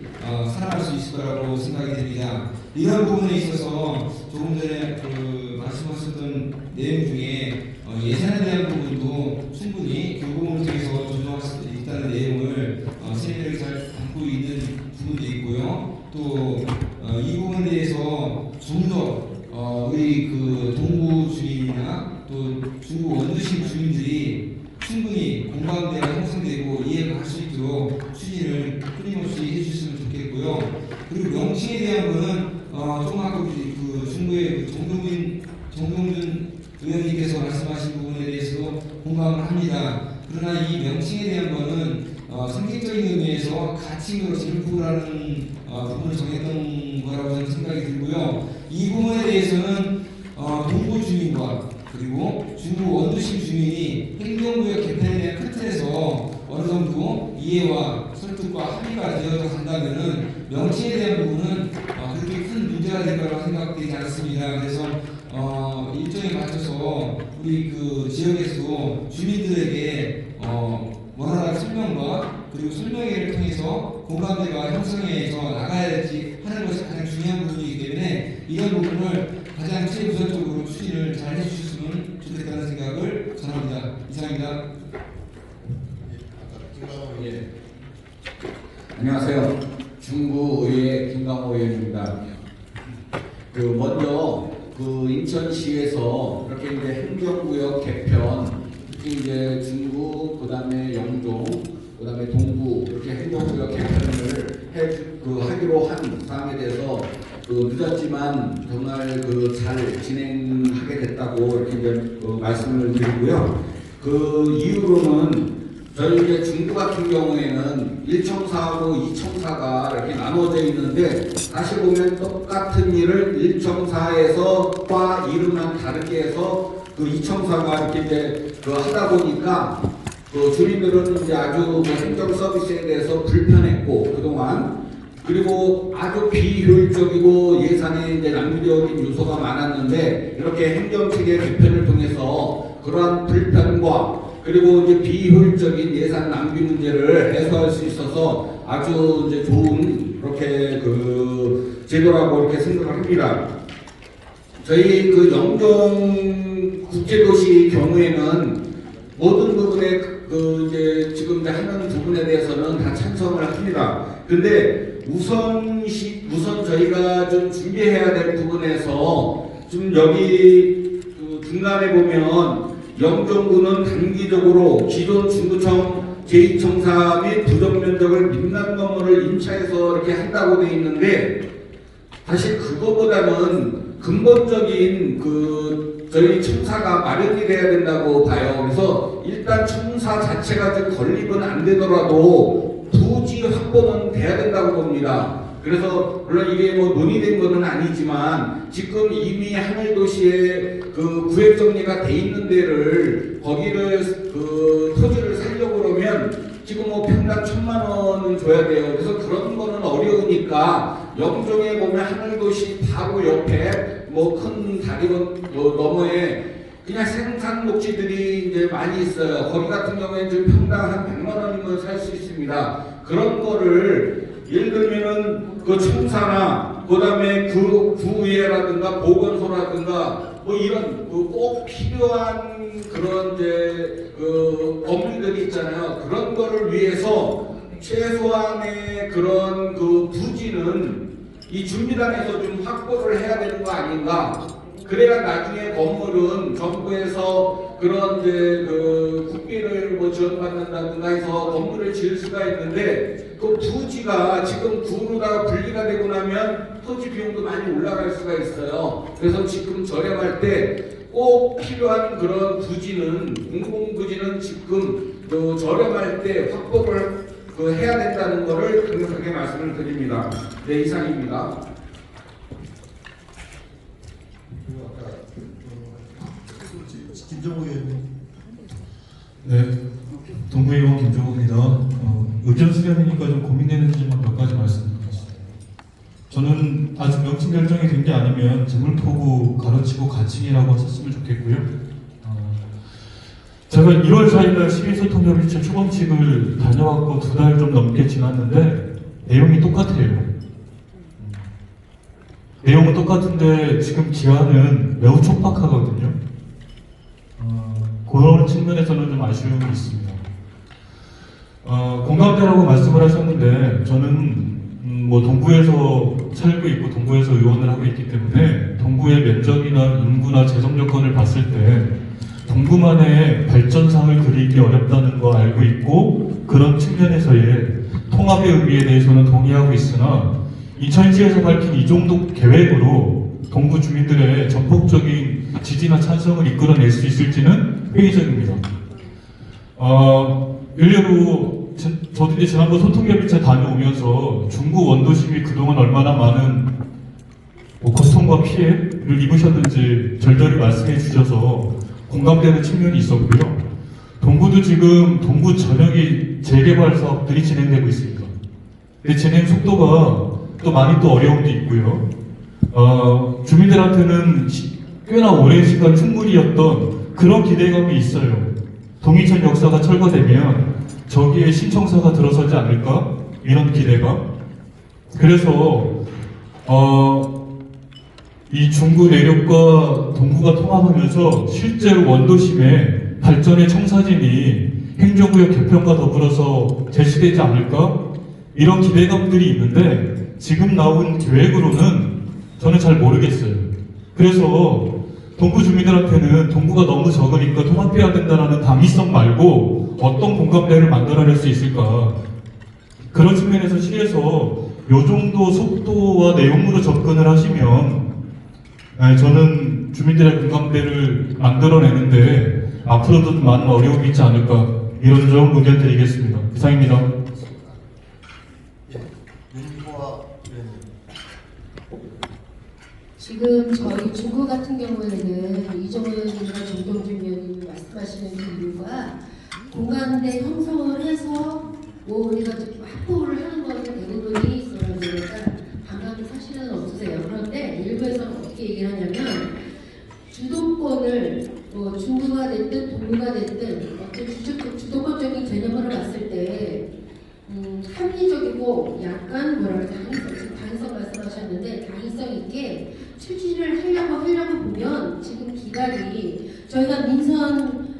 살아갈 수 있을 거라고 생각이 됩니다. 이런 부분에 있어서 조금 전에 그 말씀하셨던 내용 중에 예산에 대한 부분도 충분히 그 부분을 통해서 조정할 수 있다는 내용을 세밀하게 잘 담고 있는 부분도 있고요. 또 이 부분에 대해서 좀 더 우리 그 동구 주민이나 또 중구 원도심 주민들이 충분히 공감대가 형성되고 이해가 할 수 있도록 추진을 끊임없이 해주셨으면 좋겠고요. 그리고 명칭에 대한 거는 조금 아까 그 중구의 그 정동준 의원님께서 말씀하신 부분에 대해서도 공감을 합니다. 그러나 이 명칭에 대한 거는 상징적인 의미에서 가칭으로 질풍하는 부분을 정했던 거라고 저는 생각이 들고요. 이 부분에 대해서는 동구 주민과 그리고 중구 원도심 주민이 행정구역 개편에 대한 큰 틀에서 어느 정도 이해와 설득과 합의가 되어서 간다면은 명칭에 대한 부분은 그렇게 큰 문제가 될 거라고 생각되지 않습니다. 그래서 일정에 맞춰서 우리 그 지역에서 주민들에게 원활한 설명과 그리고 설명회를 통해서 공감대가 형성해서 나가야 될지 하는 것이 가장 중요한 부분이기 때문에 이런 부분을 가장 최우선적으로 추진을 잘 해주셨으면 좋겠다는 생각을 전합니다. 이상입니다. 예. 안녕하세요. 중구의회 김강호 의원입니다. 먼저 인천시에서 이렇게 이제 행정구역 개편, 특히 이제 중구, 그다음에 영종, 그다음에 동구 이렇게 행정구역 개편을 하기로 한 사항에 대해서 늦었지만 정말 잘 진행하게 됐다고 이렇게 이제 말씀을 드리고요. 이유로는 저희 이제 중구 같은 경우에는 1청사하고 2청사가 이렇게 나눠져 있는데 사실 보면 똑같은 일을 1청사에서 과 이름만 다르게 해서 2청사가 이렇게 이제 하다 보니까 주민들은 이제 아주 행정 서비스에 대해서 불편했고 그동안 그리고 아주 비효율적이고 예산에 이제 낭비적인 요소가 많았는데 이렇게 행정체계 개편을 통해서 그러한 불편과 그리고 이제 비효율적인 예산 낭비 문제를 해소할 수 있어서 아주 이제 좋은 이렇게 제도라고 이렇게 생각을 합니다. 저희 영종 국제도시 경우에는 모든 부분에 이제 지금 하는 부분에 대해서는 다 찬성을 합니다. 근데 우선 저희가 좀 준비해야 될 부분에서 좀 여기 중간에 보면 영종구는 단기적으로 기존 중구청 제2청사 및 부정면적을 민간 건물을 임차해서 이렇게 한다고 되어 있는데 사실 그거보다는 근본적인 저희 청사가 마련이 돼야 된다고 봐요. 그래서 일단 청사 자체가 좀 건립은 안 되더라도 부지 확보는 돼야 된다고 봅니다. 그래서 물론 이게 뭐 논의된 것은 아니지만 지금 이미 하늘도시에 그 구획 정리가 돼 있는 데를 거기를 그 토지를 살려고 그러면 지금 뭐 평당 1,000만 원은 줘야 돼요. 그래서 그런 거는 어려우니까 영종에 보면 하늘도시 바로 옆에 뭐 큰 다리 너머에 그냥 생산 녹지들이 이제 많이 있어요. 거기 같은 경우에 지금 평당 한 100만 원이면 살 수 있습니다. 그런 거를 예를 들면은 그 청사나 그다음에 그 구의회라든가 보건소라든가 뭐 이런 그 꼭 필요한 그런 이제 그 건물들이 있잖아요. 그런 거를 위해서 최소한의 그런 그 부지는 이 준비단에서 좀 확보를 해야 되는 거 아닌가? 그래야 나중에 건물은 정부에서 그런 이제 그 국비를 뭐 지원받는다든가 해서 건물을 지을 수가 있는데 그 부지가 지금 구로다가 분리가 되고 나면 토지 비용도 많이 올라갈 수가 있어요. 그래서 지금 저렴할 때 꼭 필요한 그런 부지는 공공부지는 지금 그 저렴할 때 확보를 그 해야 된다는 것을 강력하게 말씀을 드립니다. 네, 이상입니다. 김정우 의원님. 네, 동부의원 김정우입니다. 의견 수렴이니까 좀 고민되는 지만 몇 가지 말씀드리겠습니다. 저는 아직 명칭 결정이 된 게 아니면 재물포구 가로치고 가칭이라고 하셨으면 좋겠고요. 제가 1월 4일날 시민소통협의체 초범칙을 다녀왔고 2달 좀 넘게 지났는데 내용이 똑같아요. 내용은 똑같은데 지금 기한은 매우 촉박하거든요. 그런 측면에서는 좀 아쉬움이 있습니다. 공감대라고 말씀을 하셨는데 저는 뭐 동구에서 살고 있고 동구에서 의원을 하고 있기 때문에 동구의 면적이나 인구나 재정 여건을 봤을 때 동구만의 발전상을 그리기 어렵다는 거 알고 있고 그런 측면에서의 통합의 의미에 대해서는 동의하고 있으나 인천시에서 밝힌 이 정도 계획으로 동구 주민들의 전폭적인 지지나 찬성을 이끌어낼 수 있을지는 회의적입니다. 일례로 저도 이제 지난번 소통협의체 다녀오면서 중구 원도심이 그동안 얼마나 많은 고통과 피해를 입으셨는지 절절히 말씀해 주셔서 공감되는 측면이 있었고요. 동구도 지금 동구 전역이 재개발 사업들이 진행되고 있습니다. 근데 진행 속도가 또 많이 또 어려움도 있고요. 주민들한테는 꽤나 오랜 시간 충분히였던 그런 기대감이 있어요. 동이천 역사가 철거되면 저기에 신청사가 들어서지 않을까? 이런 기대감. 그래서 이 중구 내륙과 동구가 통합하면서 실제로 원도심의 발전의 청사진이 행정구역 개편과 더불어서 제시되지 않을까? 이런 기대감들이 있는데 지금 나온 계획으로는 저는 잘 모르겠어요. 그래서 동구 주민들한테는 동구가 너무 적으니까 통합해야 된다는 당위성 말고 어떤 공감대를 만들어낼 수 있을까? 그런 측면에서 시에서 요 정도 속도와 내용으로 접근을 하시면 저는 주민들의 공감대를 만들어내는데 앞으로도 좀 많은 어려움이 있지 않을까 이런 점 의견 드리겠습니다. 이상입니다. 윤호아 의원님. 지금 저희 중구 같은 경우에는 이종호 의원님과 정동준 의원님이 말씀하시는 그 이유가 공감대 형성을 해서 뭐 우리가 확보를 하는 거는 대부분이 그러니까 반감이 사실은 없으세요. 그런데 일부에서는 어떻게 얘기를 하냐면 주도권을 뭐 중구가 됐든 동구가 됐든 어떤 주도권적인 개념으로 봤을 때 합리적이고 약간 당위성 말씀하셨는데 당위성 있게 추진을 하려고 보면 지금 기간이 저희가 민선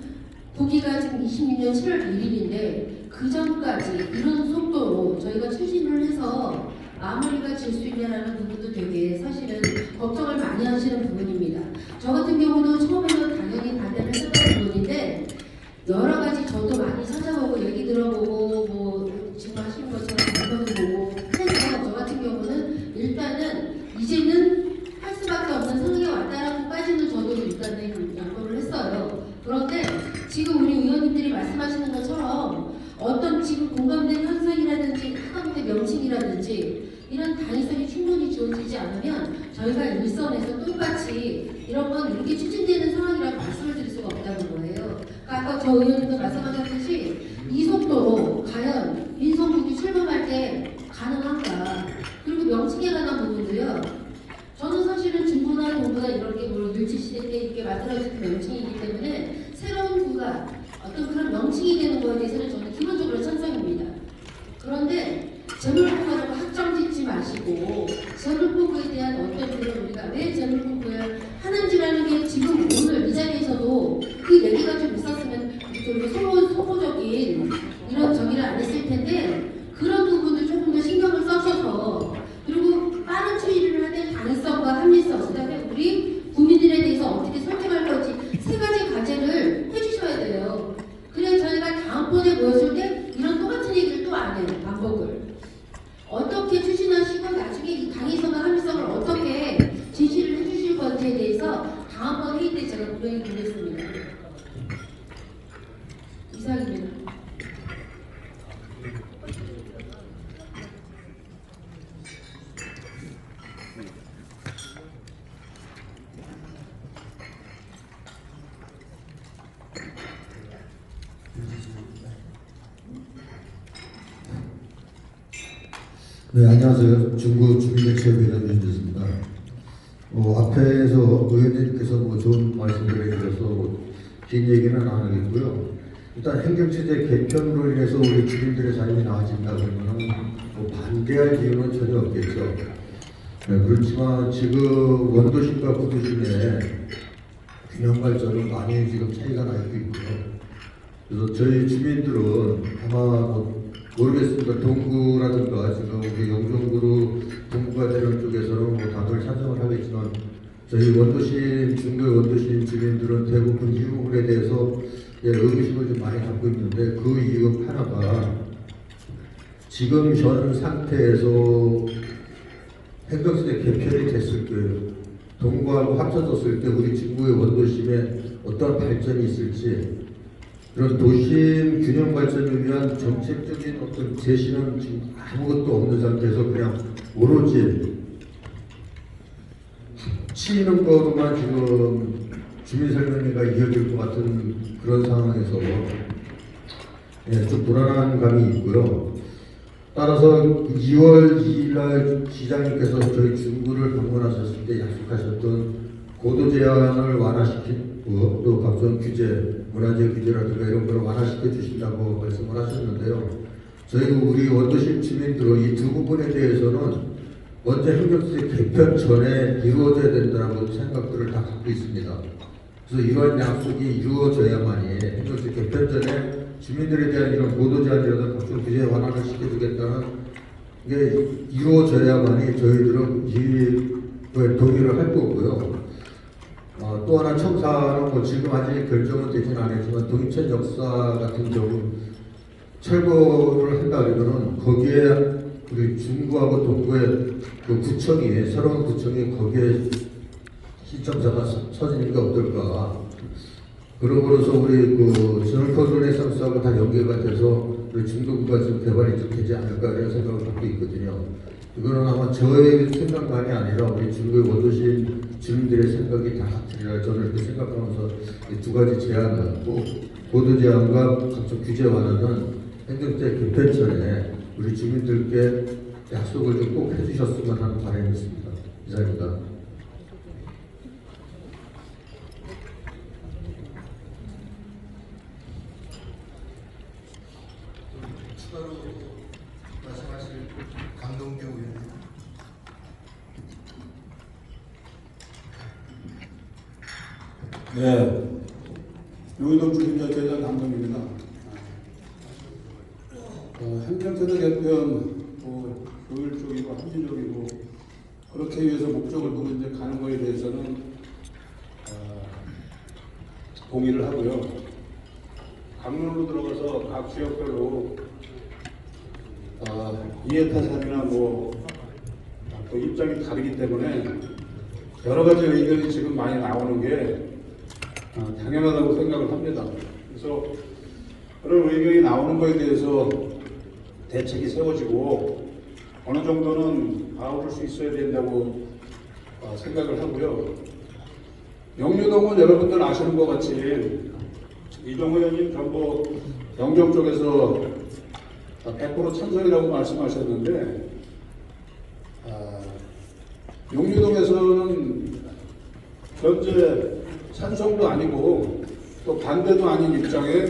도기가 지금 26년 7월 1일인데 그 전까지 이런 속도로 저희가 추진을 해서 마무리가 질 수 있냐라는 부분도 되게 사실은 걱정을 많이 하시는 부분입니다. 저 같은 경우도 처음에는 당연히 반대를 했었던 부분인데 여러 가지 저도 많이 찾아보고 얘기 들어보고 뭐 지금 하시는 것처럼 발표도 보고 해서 저 같은 경우는 일단은 이제는 할 수밖에 없는 상황에 왔다라고까지는 저도 일단은 양보를 했어요. 그런데 지금 우리 의원님들이 말씀하시는 것처럼 어떤 지금 공감대 현상이라든지 하감대 명칭이라든지 이런 당위성이 충분히 지워지지 않으면 저희가 일선에서 똑같이 이런 건 이렇게 추진되는 상황이라고 말씀을 드릴 수가 없다는 거예요. 그러니까 아까 저 의원님도 말씀하셨듯이 이 속도로 과연 민선국이 출범할 때 가능한가? 그리고 명칭에 관한 부분도요. 저는 사실은 중구나 동구나 이런 게 뭐 일제시대 때 이렇게 만들어진 명칭이기 때문에 새로운 구가 어떤 그런 명칭이 되는 거에 대해서는 저는 기본적으로 찬성입니다. 그런데 재물포구라고 확정 짓지 마시고 재물포구에 대한 어떤 그런 우리가 왜 재물포구를 하는지라는 게 지금 오늘 이 자리에서도 그 얘기가 좀 있었으면 좀 소모적인 이런 정의를 안 했을 텐데 그런 부분을 조금 더 신경을 써셔서 그리고 빠른 추이를 하는 당위성과 합리성 그다음에 우리 국민들에 대해서 어떻게 설득할 건지 세 가지 과제를 해주셔야 돼요. 그래야 저희가 다음번에 모였을 때 이런 똑같은 얘기를 또 안 해요. 반복을. 어떻게 추진하시고 나중에 이 당위성과 합리성을 어떻게 제시를 해주실 건지에 대해서 다음번 회의 때 제가 분명히 드리겠습니다. 이상입니다. 네, 안녕하세요. 중구 주민대책위원회 윤재수입니다. 앞에서 의원님께서 좋은 말씀을 해주셔서 긴 얘기는 안 하겠고요. 일단 행정체제 개편으로 인해서 우리 주민들의 삶이 나아진다 그러면 반대할 이유는 전혀 없겠죠. 네, 그렇지만 지금 원도심과 구도심의 균형 발전은 많이 지금 차이가 나고 있고요. 그래서 저희 주민들은 아마 모르겠습니다. 동구라든가 지금 우리 영종구로 동구가 되는 쪽에서는 다들 찬성을 하겠지만 저희 원도심, 중구의 원도심 주민들은 대부분 이 부분에 대해서 의구심을 좀 많이 갖고 있는데 그 이유 하나가 지금 현 상태에서 행정시대 개편이 됐을 때 동구하고 합쳐졌을 때 우리 중구의 원도심에 어떤 발전이 있을지 그런 도심 균형 발전을 위한 정책적인 어떤 제시는 지금 아무것도 없는 상태에서 그냥 오로지 합치는 거로만 지금 주민설명회가 이어질 것 같은 그런 상황에서 좀 불안한 감이 있고요. 따라서 2월 2일 날 시장님께서 저희 중구를 방문하셨을 때 약속하셨던 고도 제한을 완화시키고 또 각종 규제, 문화재 규제라든가 이런 걸 완화시켜 주신다고 말씀을 하셨는데요. 저희 우리 원도심 주민들은 이 두 부분에 대해서는 먼저 행정시대 개편 전에 이루어져야 된다고 생각들을 다 갖고 있습니다. 그래서 이러한 약속이 이루어져야만이 행정시대 개편 전에 주민들에 대한 이런 고도 제한이라든가 각종 규제 완화를 시켜주겠다는 게 이루어져야만이 저희들은 이 동의를 할 거고요. 또 하나 청사는 지금 아직 결정은 되지는 않았지만 동인천 역사 같은 경우 철거를 한다 그러면은 거기에 우리 중구하고 동구의 그 구청이 새로운 구청이 거기에 시청사가 서지는 게 어떨까. 그러고서 우리 그 저널코 르네상스하고 다 연계가 돼서 우리 중도구가 지금 개발이 좀 되지 않을까 이런 생각을 갖고 있거든요. 이거는 아마 저의 생각만이 아니라 우리 중구의 원도심 주민들의 생각이 다 같으리라 저는 이렇게 생각하면서 이 두 가지 제안을 꼭 고도 제한과 각종 규제 완화는 행정제 개편 전에 우리 주민들께 약속을 좀 꼭 해주셨으면 하는 바람이 있습니다. 이상입니다. 추가로 말씀하실 강동규 의원님. 네, 용인동 주민자치회장 강동규입니다. 행정체제 개편 효율적이고 합리적이고 그렇게 위해서 목적을 두고 이제 가는 거에 대해서는 동의를 하고요. 강론으로 들어가서 각 지역별로 이해타 사례나 또 입장이 다르기 때문에 여러 가지 의견이 지금 많이 나오는 게 당연하다고 생각을 합니다. 그래서 그런 의견이 나오는 거에 대해서 대책이 세워지고 어느 정도는 아우를 수 있어야 된다고 생각을 하고요. 영유동은 여러분들 아시는 것 같이 이종호 의원님 전부 영종 쪽에서 100% 찬성이라고 말씀하셨는데 용유동에서는 현재 찬성도 아니고 또 반대도 아닌 입장에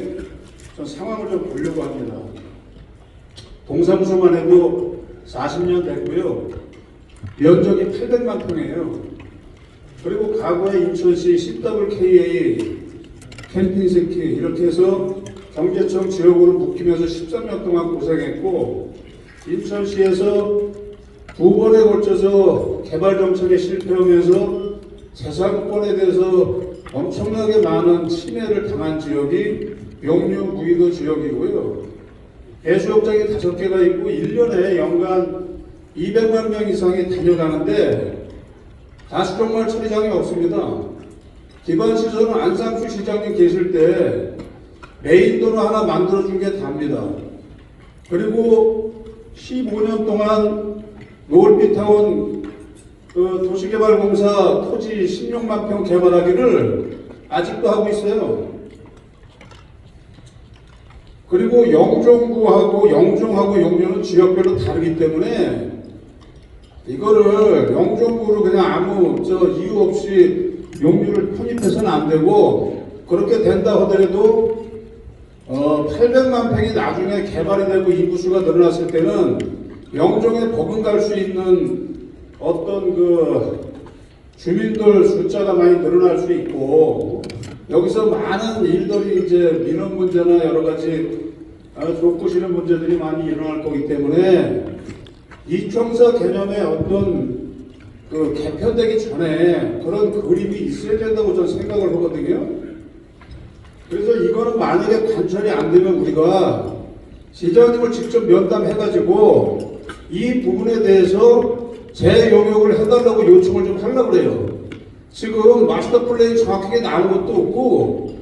전 상황을 좀 보려고 합니다. 동사무소만 해도 40년 됐고요. 면적이 800만 평이에요. 그리고 과거에 인천시 CWKA 캠핑시티 이렇게 해서 경제청 지역으로 묶이면서 13년 동안 고생했고 인천시에서 2번에 걸쳐서 개발 정책에 실패하면서 재산권에 대해서 엄청나게 많은 침해를 당한 지역이 용유 무의도 지역이고요. 해수욕장이 5개가 있고 1년에 연간 200만 명 이상이 다녀가는데 가수종말 처리장이 없습니다. 기반시설은 안상수 시장님 계실 때 메인도로 하나 만들어준 게 답니다. 그리고 15년 동안 노을빛타운 도시개발공사 토지 16만 평 개발하기를 아직도 하고 있어요. 그리고 영종구하고 영종하고 용료는 지역별로 다르기 때문에 이거를 영종구로 그냥 아무 이유 없이 용료를 편입해서는 안 되고 그렇게 된다 하더라도 800만 평이 나중에 개발이 되고 인구수가 늘어났을 때는 영종에 버금갈 수 있는 어떤 주민들 숫자가 많이 늘어날 수 있고 여기서 많은 일들이 이제 민원 문제나 여러 가지 좁고 싫은 문제들이 많이 일어날 거기 때문에 이총사 개념의 어떤 개편되기 전에 그런 그림이 있어야 된다고 저는 생각을 하거든요. 그래서 이거는 만약에 관철이 안 되면 우리가 시장님을 직접 면담해가지고 이 부분에 대해서 재용역을 해달라고 요청을 좀 하려고 그래요. 지금 마스터 플랜이 정확하게 나온 것도 없고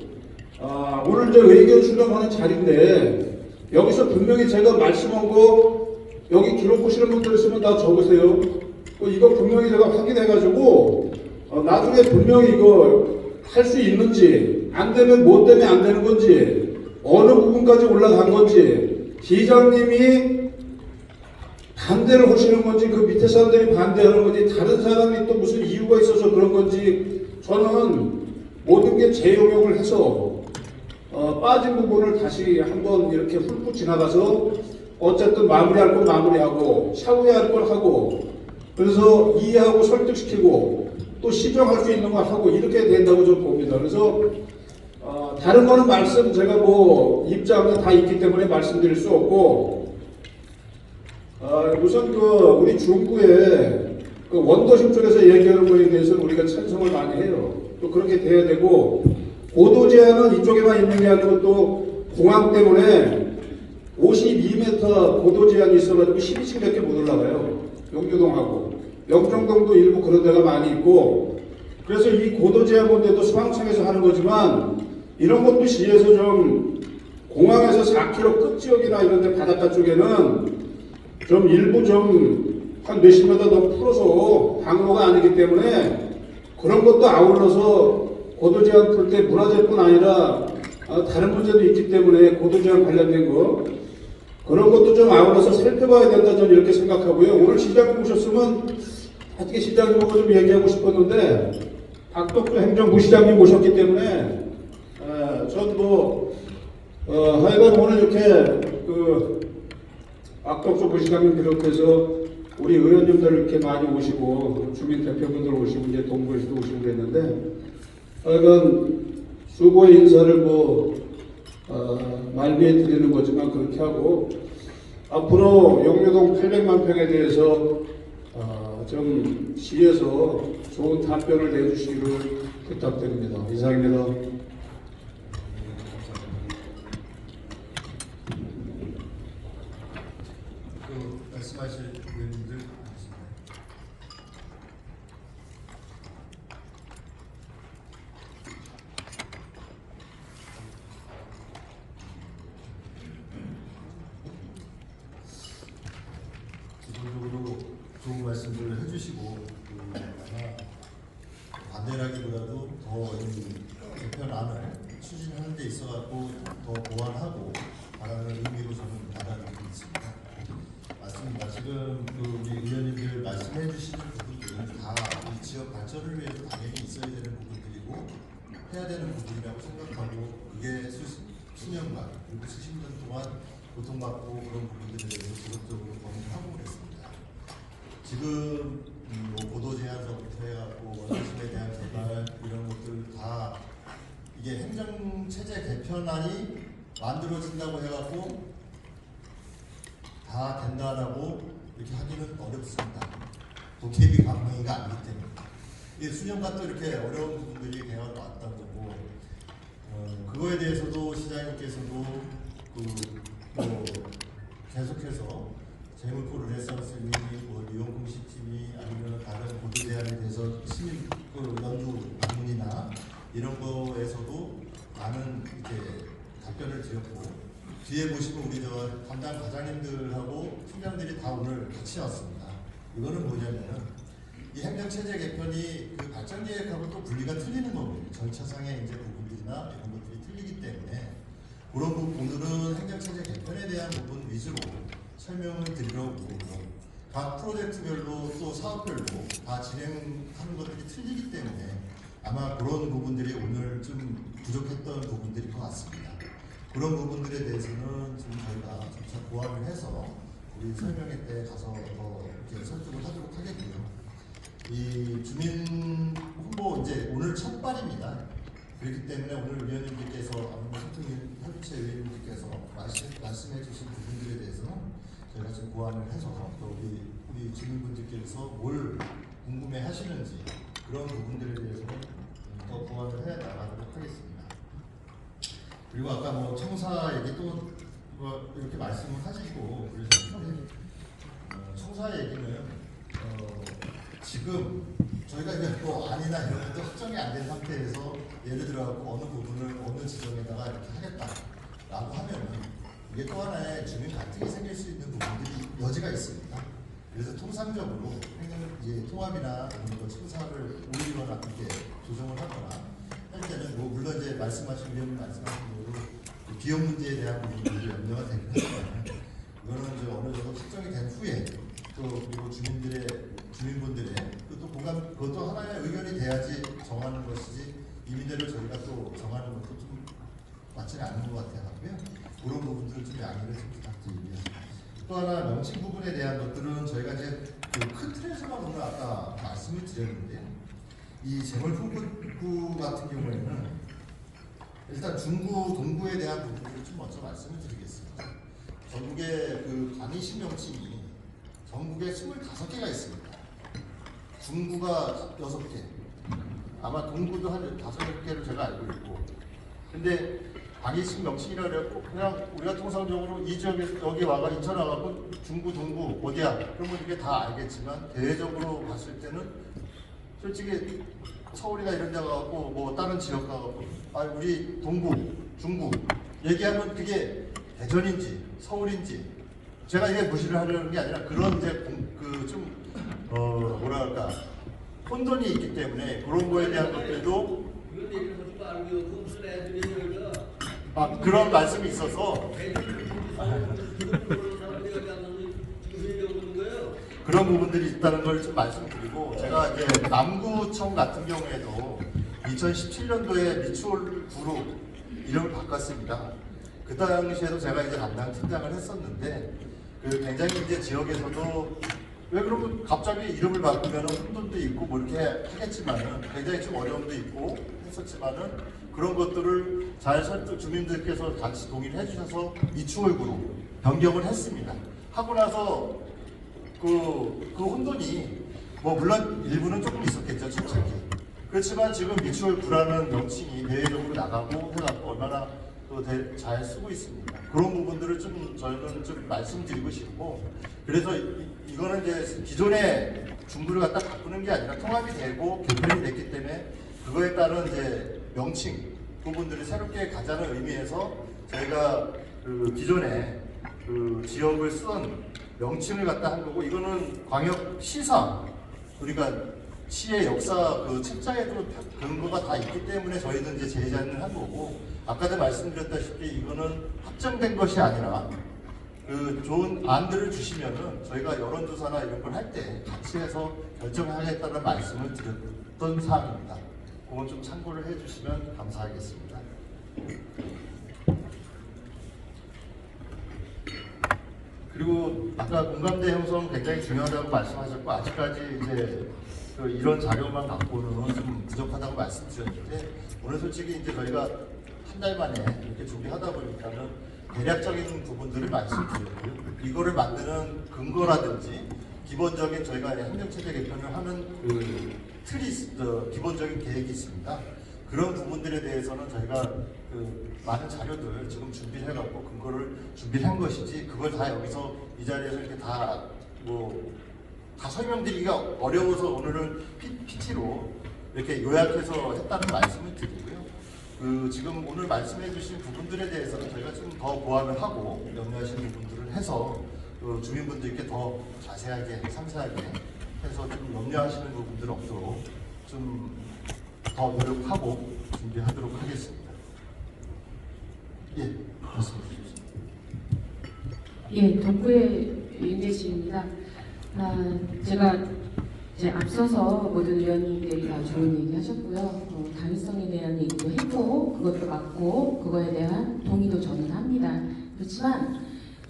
오늘 이제 의견 수렴하는 자리인데 여기서 분명히 제가 말씀한 거 여기 기록 보시는 분들 있으면 다 적으세요. 이거 분명히 제가 확인해가지고 나중에 분명히 이거 할 수 있는지 안 되면 뭐 때문에 안 되는 건지 어느 부분까지 올라간 건지 시장님이 반대를 하시는 건지 그 밑에 사람들이 반대하는 건지 다른 사람이 또 무슨 이유가 있어서 그런 건지 저는 모든 게 재용역을 해서 빠진 부분을 다시 한번 이렇게 훑고 지나가서 어쨌든 마무리할 건 마무리하고 샤워할 걸 하고 그래서 이해하고 설득시키고 또 시정할 수 있는 거 하고 이렇게 된다고 좀 봅니다. 그래서 다른 거는 말씀 제가 입장은 다 있기 때문에 말씀드릴 수 없고 우선 우리 중구에 원도심 쪽에서 얘기하는 거에 대해서는 우리가 찬성을 많이 해요. 또 그렇게 돼야 되고 고도 제한은 이쪽에만 있는 게 아니고 또 공항 때문에 52m 고도 제한이 있어가지고 12층밖에 못 올라가요. 용유동하고 영종동도 일부 그런 데가 많이 있고 그래서 이 고도 제한 문제도 소방청에서 하는 거지만 이런 것도 시에서 좀 공항에서 4km 끝 지역이나 이런 데 바닷가 쪽에는 좀 일부 좀 한 몇십 미터 더 풀어서 항로가 아니기 때문에 그런 것도 아울러서 고도 제한 풀 때 문화재뿐 아니라 다른 문제도 있기 때문에 고도 제한 관련된 거 그런 것도 좀 아울러서 살펴봐야 된다 저는 이렇게 생각하고요. 오늘 시장님 오셨으면 어떻게 시장님하고 좀 얘기하고 싶었는데 박덕주 행정부시장님 오셨기 때문에 전 하여간 오늘 이렇게 박덕주 부시장님 비롯해서 우리 의원님들 이렇게 많이 오시고 주민 대표분들 오시고 이제 동부에서도 오시고 그랬는데 하여간 수고의 인사를 말미에 드리는 거지만 그렇게 하고 앞으로 용유동 800만 평에 대해서 좀 시에서 좋은 답변을 내주시기를 부탁드립니다. 이상입니다. 말씀하실 의원님들 기본적으로 해주시고 아마 반대라기보다도 더 이 개편안을 추진하는 데 있어갖고 더 보완하고 바라는 의미로 저는 받아들이고 있습니다. 맞습니다. 지금 우리 의원님들 말씀해 주시는 부분들은 다 이 지역 발전을 위해서 당연히 있어야 되는 부분들이고 해야 되는 부분이라고 생각하고 그게 수년간 그리고 수십 년 동안 고통받고 그런 부분들에 대해서 지속적으로 고민하고 그랬습니다. 지금 뭐 보도 제한서부터 해갖고 원심에 대한 개발 이런 것들 다 이게 행정체제 개편안이 만들어진다고 해갖고 다 된다라고 이렇게 하기는 어렵습니다. 도깨비 방망이가 아니기 때문에 이게 수년간 또 이렇게 어려운 부분들이 되어왔던 거고 그거에 대해서도 시장님께서도 계속해서 재물포 레선스니 뭐 리용공시팀이 아니면 다른 보도 제안에 대해서 시민 연구 방문이나 이런 거에서도 많은 이렇게 답변을 드렸고 뒤에 보시면 우리 담당 과장님들하고 팀장들이 다 오늘 같이 왔습니다. 이거는 뭐냐면은 이 행정체제 개편이 그 발전계획하고 또 분리가 틀리는 거거든요. 절차상의 이제 부분들이나 이런 것들이 틀리기 때문에 그런 부분들은 행정체제 개편에 대한 부분 위주로 설명을 드리려고 각 프로젝트별로 또 사업별로 다 진행하는 것들이 틀리기 때문에 아마 그런 부분들이 오늘 좀 부족했던 부분들일 것 같습니다. 그런 부분들에 대해서는 지금 저희가 점차 보완을 해서 우리 설명회 때 가서 더 이렇게 설득을 하도록 하겠고요. 이 주민 홍보 이제 오늘 첫 발입니다. 그렇기 때문에 오늘 위원님들께서 협의체 위원님들께서 말씀해 주신 부분들에 대해서는 저희가 지금 보완을 해서 또 우리 주민분들께서 뭘 궁금해 하시는지 그런 부분들에 대해서는 더 보완을 해 나가도록 하겠습니다. 그리고 아까 뭐 청사 얘기 또 이렇게 말씀을 하시고 그러셨는데 청사 얘기는 지금 저희가 이제 뭐 안이나 이런 것도 확정이 안 된 상태에서 예를 들어 어느 부분을 어느 지점에다가 이렇게 하겠다라고 하면은 이게 또 하나의 주민 갈등이 생길 수 있는 부분들이 여지가 있습니다. 그래서 통상적으로 이제 통합이나 이런 거 청사를 올리거나 이렇게 조정을 하거나 할 때는 뭐 물론 이제 말씀하신 위원님 말씀하신 대로 비용 문제에 대한 부분들이 염려가 되긴 하지만 이거는 이제 어느 정도 확정이 된 후에 또 그리고 주민분들의 또 공감 그것도 하나의 의견이 돼야지 정하는 것이지 이민대로 저희가 또 정하는 것도 좀 맞지는 않는 것 같아요. 그런 부분들을 좀 양해를 좀 부탁드리고요. 또 하나 명칭 부분에 대한 것들은 저희가 이제 그 큰 틀에서만 오늘 아까 말씀을 드렸는데 이 재물포구 같은 경우에는 일단 중구, 동구에 대한 부분들을 좀 먼저 말씀을 드리겠습니다. 전국의 그 광의시 명칭이 전국에 25개가 있습니다. 중구가 6개, 아마 동구도 한 5개를 제가 알고 있고, 근데 광의시 명칭이라고 그래갖고 그냥 우리가 통상적으로 이 지역에서 여기 와가 인천 와갖고 중구, 동구 어디야? 그러면 이게 다 알겠지만 대외적으로 봤을 때는 솔직히 서울이나 이런 데 가갖고 뭐 다른 지역 가갖고 우리 동구, 중구 얘기하면 그게 대전인지 서울인지 제가 이게 무시를 하려는 게 아니라 그런 이제 뭐랄까 혼돈이 있기 때문에 그런 거에 대한 것들도 그런 말씀이 있어서 그런 부분들이 있다는 걸 좀 말씀드리고 제가 이제 남구청 같은 경우에도 2017년도에 미추홀 구로 이름을 바꿨습니다. 그 당시에도 제가 이제 담당 팀장을 했었는데 그 굉장히 이제 지역에서도 왜 그러면 갑자기 이름을 바꾸면 혼돈도 있고 뭐 이렇게 하겠지만은 굉장히 좀 어려움도 있고 했었지만은 그런 것들을 잘 설득 주민들께서 같이 동의를 해주셔서 미추홀구로 변경을 했습니다. 하고 나서 그 혼돈이 뭐 물론 일부는 조금 있었겠죠, 솔직히. 그렇지만 지금 미추홀구라는 명칭이 대외적으로 나가고 해갖고 얼마나 잘 쓰고 있습니다. 그런 부분들을 좀 저희는 좀 말씀드리고 싶고, 그래서 이거는 이제 기존의 중구를 갖다 바꾸는 게 아니라 통합이 되고 개편이 됐기 때문에 그거에 따른 이제 명칭 부분들을 새롭게 가자는 의미에서 저희가 그 기존에 그 지역을 쓴 명칭을 갖다 한 거고, 이거는 광역시사 우리가 시의 역사 그 책자에도 근거가 다 있기 때문에 저희는 이제 제안을 한 거고, 아까도 말씀드렸다시피 이거는 확정된 것이 아니라 그 좋은 안들을 주시면은 저희가 여론조사나 이런 걸 할 때 같이 해서 결정하겠다는 말씀을 드렸던 사항입니다. 그건 좀 참고를 해주시면 감사하겠습니다. 그리고 아까 공감대 형성 굉장히 중요하다고 말씀하셨고, 아직까지 이제 그 이런 자료만 갖고는 좀 부족하다고 말씀드렸는데, 오늘 솔직히 이제 저희가 한 달 만에 이렇게 준비하다 보니까는 대략적인 부분들을 말씀드렸고요. 이거를 만드는 근거라든지 기본적인 저희가 행정체제 개편을 하는 그 틀이 기본적인 계획이 있습니다. 그런 부분들에 대해서는 저희가 그 많은 자료들 지금 준비를 해갖고 근거를 준비를 한 것이지, 그걸 다 여기서 이 자리에서 이렇게 다 설명드리기가 어려워서 오늘은 PT로 이렇게 요약해서 했다는 말씀을 드리고요. 그 지금 오늘 말씀해주신 부분들에 대해서는 저희가 좀 더 보완을 하고 염려하시는 부분들을 해서 그 주민분들께 더 자세하게 상세하게 해서 좀 염려하시는 부분들 없도록 좀 더 노력하고 준비하도록 하겠습니다. 예, 말씀해 주십시오. 예, 동구의 윤대식입니다. 제가 이제 앞서서 모든 위원님들이 다 좋은 얘기 하셨고요. 당위성에 대한 얘기도 했고, 그것도 맞고, 그거에 대한 동의도 저는 합니다. 그렇지만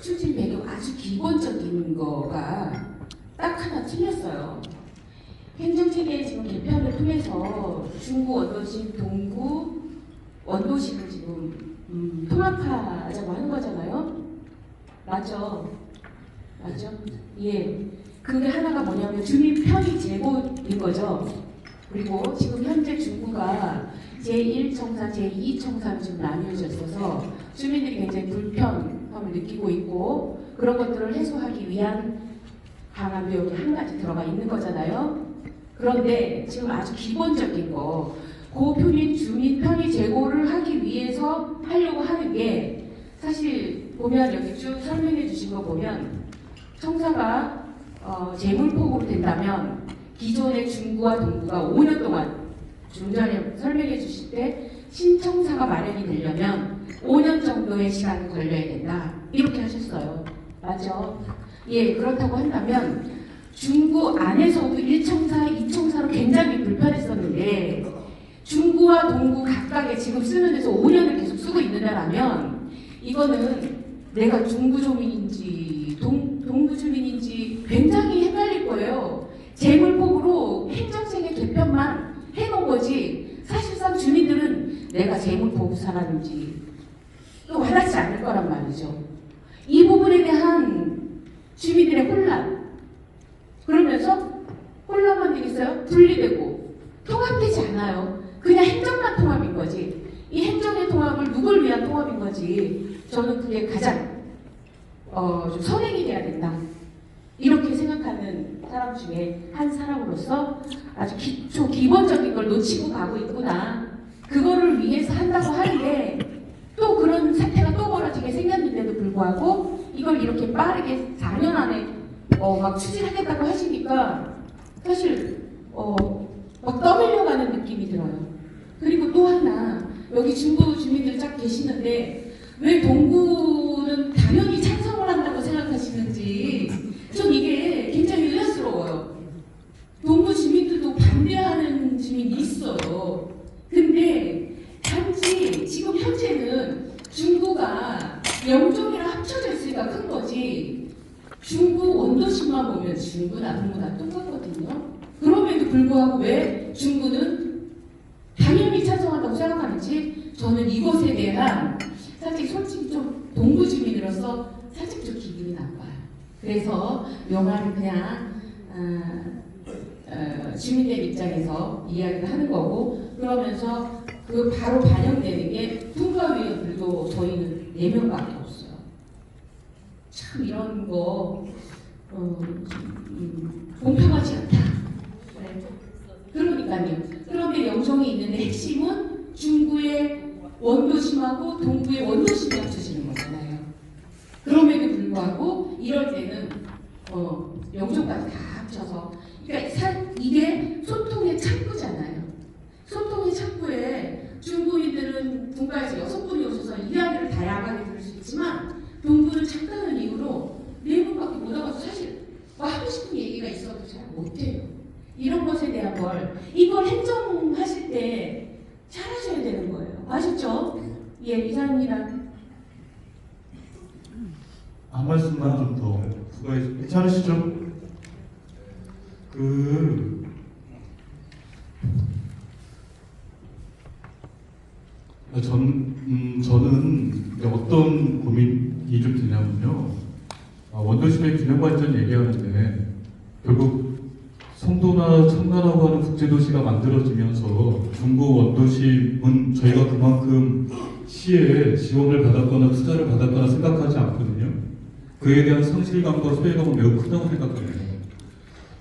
추진 배경 아주 기본적인 거가 딱 하나 틀렸어요. 행정체계 지금 개편을 통해서 중구 원도심, 동구 원도심을 지금 통합하자고 하는 거잖아요. 맞죠? 맞죠? 예. 그게 하나가 뭐냐면 주민 편의 제고인 거죠. 그리고 지금 현재 중구가 제1청사, 제2청사로 지금 나뉘어져 있어서 주민들이 굉장히 불편함을 느끼고 있고, 그런 것들을 해소하기 위한 방안도 여기 한 가지 들어가 있는 거잖아요. 그런데 지금 아주 기본적인 거, 고표민 주민 편의 제고를 하기 위해서 하려고 하는 게, 사실 보면 여기 쭉 설명해 주신 거 보면 청사가 재물포구로 된다면 기존의 중구와 동구가 5년 동안, 좀 전에 설명해 주실 때 신청사가 마련이 되려면 5년 정도의 시간이 걸려야 된다, 이렇게 하셨어요. 맞죠? 예, 그렇다고 한다면 중구 안에서도 1청사, 2청사로 굉장히 불편했었는데, 중구와 동구 각각에 지금 쓰는 데서 5년을 계속 쓰고 있느냐라면, 이거는 내가 중구 주민인지 동구 주민인지 굉장히 헷갈릴 거예요. 재물포구로 행정체계 개편만 해놓은 거지, 사실상 주민들은 내가 재물포구 사람인지 또 와닿지 않을 거란 말이죠. 이 부분에 대한 주민들의 혼란, 그러면서 혼란만 되겠어요? 분리되고 통합되지 않아요. 그냥 행정만 통합인 거지. 이 행정의 통합을 누굴 위한 통합인 거지. 저는 그게 가장 좀 선행이 돼야 된다, 이렇게 생각하는 사람 중에 한 사람으로서 아주 기본적인 걸 놓치고 가고 있구나. 그거를 위해서 한다고 하는데 또 그런 사태가 또 벌어지게 생겼는데도 불구하고 이걸 이렇게 빠르게 4년 안에 막 추진하겠다고 하시니까 사실 막 떠밀려가는 느낌이 들어요. 그리고 또 하나, 여기 중구 주민들 쫙 계시는데 왜 동구는 당연히 찬성을 한다고 생각하시는지 좀 이게 굉장히 의아스러워요. 동구 주민들도 반대하는 주민이 있어요. 근데 단지 지금 현재는 중구가 영종이랑 합쳐져 있으니까 큰 거지, 중구 원도심만 보면 중구나 동구나 똑같거든요. 그럼에도 불구하고 왜 중구는 당연히 찬성한다고 생각하는지, 저는 이것에 대한 사실 솔직히 좀 동구 주민으로서 살짝 좀 기분이 나빠요. 그래서 영화를 그냥 주민들 입장에서 이야기를 하는 거고, 그러면서 그 바로 반영되는 게 분과위원들도 저희는 4명밖에 없어요. 참 이런 거 공평하지 않다. 네. 그러니까요. 그런데 영종이 있는데 핵심은 중구의 원도심하고 동구의 원도심이 합쳐지는 거잖아요. 그럼에도 불구하고 이럴 때는 영종까지 다 합쳐서, 그러니까 지금 분과에서 6분이 오셔서 이야기를 다양하게 들을 수 있지만 동부는 잠깐의 이유로 4분밖에 못 와서 사실 뭐 하고 싶은 얘기가 있어도 잘 못해요. 이런 것에 대한 이걸 행정하실 때 잘하셔야 되는 거예요. 아셨죠? 예, 이상입니다. 한 말씀만 좀 더 부과해 주세요. 괜찮으시죠? 저는 어떤 고민이 좀 드냐면요. 원도심의 균형 발전 얘기하는데 결국 송도나 청라라고 하는 국제도시가 만들어지면서 중구 원도심은 저희가 그만큼 시에 지원을 받았거나 투자를 받았거나 생각하지 않거든요. 그에 대한 성실감과 소외감은 매우 크다고 생각합니다.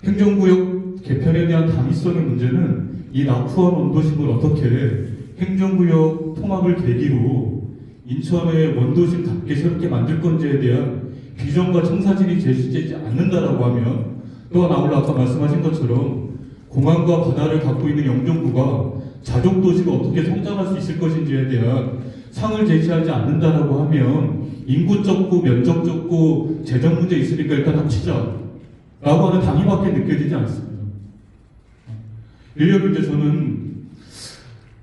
행정구역 개편에 대한 당위성의 문제는 이 나포한 원도심을 어떻게 행정구역 통합을 계기로 인천의 원도심답게 새롭게 만들 건지에 대한 비전과 청사진이 제시되지 않는다라고 하면 또한 아울러 아까 말씀하신 것처럼 공항과 바다를 갖고 있는 영종구가 자족도시가 어떻게 성장할 수 있을 것인지에 대한 상을 제시하지 않는다라고 하면 인구 적고 면적 적고 재정 문제 있으니까 일단 합치자 라고 하는 당위밖에 느껴지지 않습니다. 인력을 이제 저는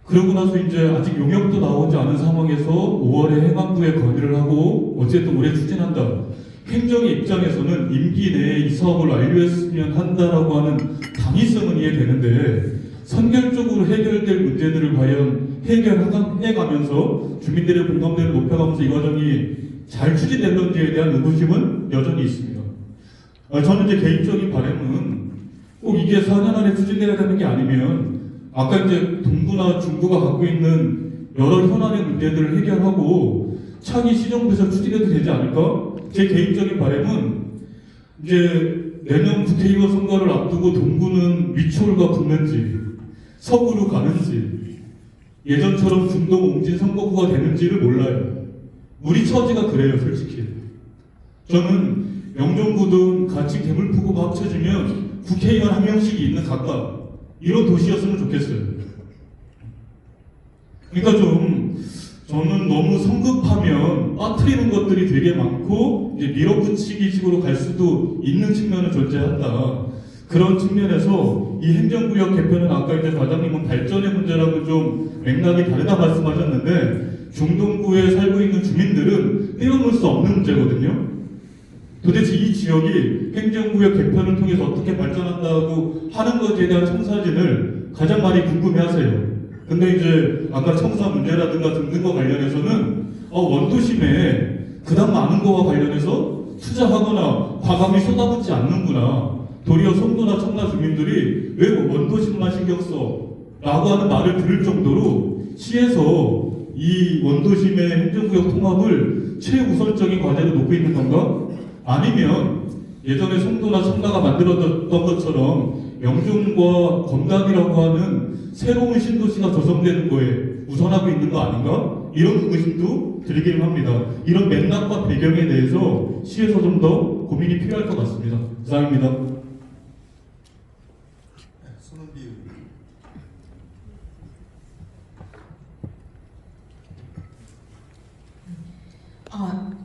그러고 나서 이제 아직 용역도 나오지 않은 상황에서 5월에 행안부에 건의를 하고 어쨌든 올해 추진한다. 행정의 입장에서는 임기 내에 이 사업을 완료했으면 한다라고 하는 당위성은 이해되는데 선결적으로 해결될 문제들을 과연 해결해가면서 주민들의 공감대를 높여가면서 이 과정이 잘 추진될런지에 대한 의구심은 여전히 있습니다. 저는 이제 개인적인 바람은 꼭 이게 4년 안에 추진돼야 되는 게 아니면 아까 이제 동구나 중구가 갖고 있는 여러 현안의 문제들을 해결하고 차기 시정부에서 추진해도 되지 않을까? 제 개인적인 바람은 이제 내년 국회의원 선거를 앞두고 동구는 위초울과 붙는지 서구로 가는지 예전처럼 중동 옹진 선거구가 되는지를 몰라요. 우리 처지가 그래요, 솔직히. 저는 영종구든 같이 대물포구가 합쳐지면 국회의원 한 명씩이 있는 각각 이런 도시였으면 좋겠어요. 그러니까 저는 너무 성급하면 빠뜨리는 것들이 되게 많고 이제 밀어붙이기 식으로 갈 수도 있는 측면은 존재한다. 그런 측면에서 이 행정구역 개편은 아까 이제 과장님은 발전의 문제라고 좀 맥락이 다르다 말씀하셨는데 중동구에 살고 있는 주민들은 떼어놓을 수 없는 문제거든요. 도대체 이 지역이 행정구역 개편을 통해서 어떻게 발전한다고 하는 것에 대한 청사진을 가장 많이 궁금해하세요. 근데 이제 아까 청사 문제라든가 등등과 관련해서는 원도심에 그다음 많은 거와 관련해서 투자하거나 과감히 쏟아붓지 않는구나. 도리어 송도나 청라 주민들이 왜 원도심만 신경 써? 라고 하는 말을 들을 정도로 시에서 이 원도심의 행정구역 통합을 최우선적인 과제로 놓고 있는 건가? 아니면 예전에 송도나 청라가 만들어졌던 것처럼 영종과 건강이라고 하는 새로운 신도시가 조성되는 거에 우선하고 있는 거 아닌가? 이런 의심도 들기는 합니다. 이런 맥락과 배경에 대해서 시에서 좀 더 고민이 필요할 것 같습니다. 이상입니다. 손은비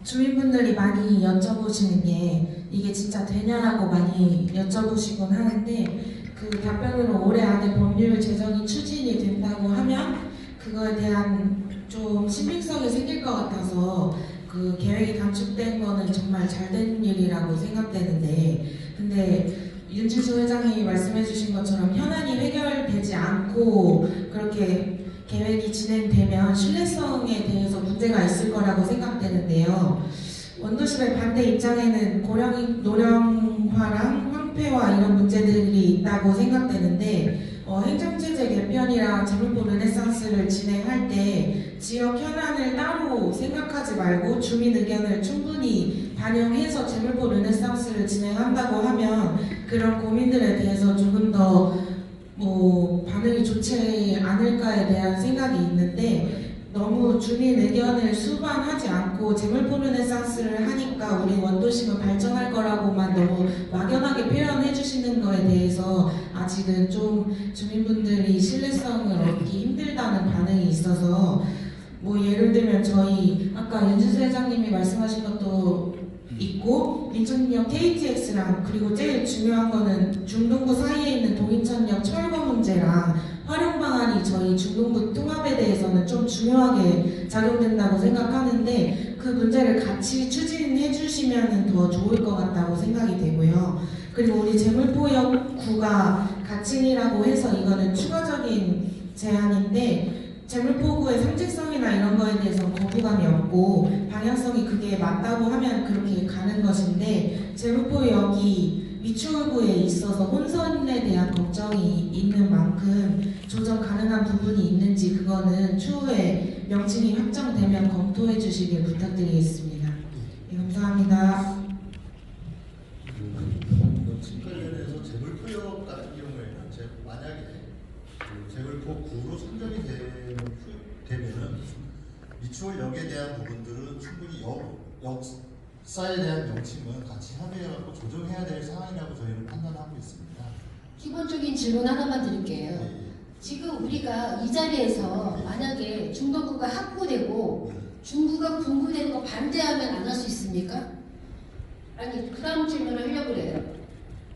주민분들이 많이 여쭤보시는 게 이게 진짜 되냐라고 많이 여쭤보시곤 하는데 그 답변으로 올해 안에 법률 제정이 추진이 된다고 하면 그거에 대한 좀 신빙성이 생길 것 같아서 그 계획이 단축된 거는 정말 잘된 일이라고 생각되는데 근데 윤지수 회장이 말씀해 주신 것처럼 현안이 해결되지 않고 그렇게 계획이 진행되면 신뢰성에 대해서 문제가 있을 거라고 생각되는데요. 원도심의 반대 입장에는 노령화랑 황폐화 이런 문제들이 있다고 생각되는데 행정체제 개편이랑 재물포 르네상스를 진행할 때 지역 현안을 따로 생각하지 말고 주민 의견을 충분히 반영해서 재물포 르네상스를 진행한다고 하면 그런 고민들에 대해서 조금 더 반응이 좋지 않을까에 대한 생각이 있는데 너무 주민 의견을 수반하지 않고 재물포 르네상스를 하니까 우리 원도심은 발전할 거라고만 너무 막연하게 표현해 주시는 거에 대해서 아직은 좀 주민분들이 신뢰성을 얻기 힘들다는 반응이 있어서 뭐 예를 들면 저희 아까 윤준수 회장님이 말씀하신 것도 있고 인천역 KTX랑 그리고 제일 중요한 거는 중동구 사이에 있는 동인천역 철거 문제랑 활용 방안이 저희 중동구 통합에 대해서는 좀 중요하게 작용된다고 생각하는데 그 문제를 같이 추진해 주시면 더 좋을 것 같다고 생각이 되고요. 그리고 우리 제물포역구가 가칭이라고 해서 이거는 추가적인 제안인데 제물포구의 상징성이나 이런 거에 대해서 거부감이 없고 방향성이 그게 맞다고 하면 그렇게 가는 것인데 제물포역이 미추홀구에 있어서 혼선에 대한 걱정이 있는 만큼 조정 가능한 부분이 있는지 그거는 추후에 명칭이 확정되면 검토해 주시길 부탁드리겠습니다. 네, 감사합니다. 관련해서 제물포역 같은 경우에는 만약에 제물포구로 선정이 되면은 미추홀역에 대한 부분들은 충분히 역사에 대한 명칭은 같이 협의해갖고 조정해야 될 상황이라고 저희는 판단하고 있습니다. 기본적인 질문 하나만 드릴게요. 지금 우리가 이 자리에서 만약에 중동구가 확보되고 중구가 분구되는 거 반대하면 안 할 수 있습니까? 아니, 그 다음 질문을 하려고 그래요.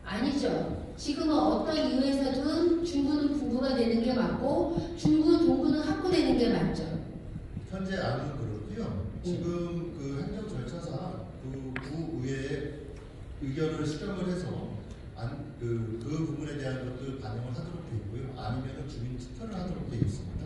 아니죠. 지금은 어떤 이유에서든 중구는 분구가 되는 게 맞고 중구, 동구는 확보되는 게 맞죠. 현재 안은 그렇고요. 지금 그 행정 절차상 그 구의회의 의견을 수렴을 해서 그 부분에 대한 것들 반영을 하도록 되어 있고요. 아니면 주민 투표를 하도록 되어 있습니다.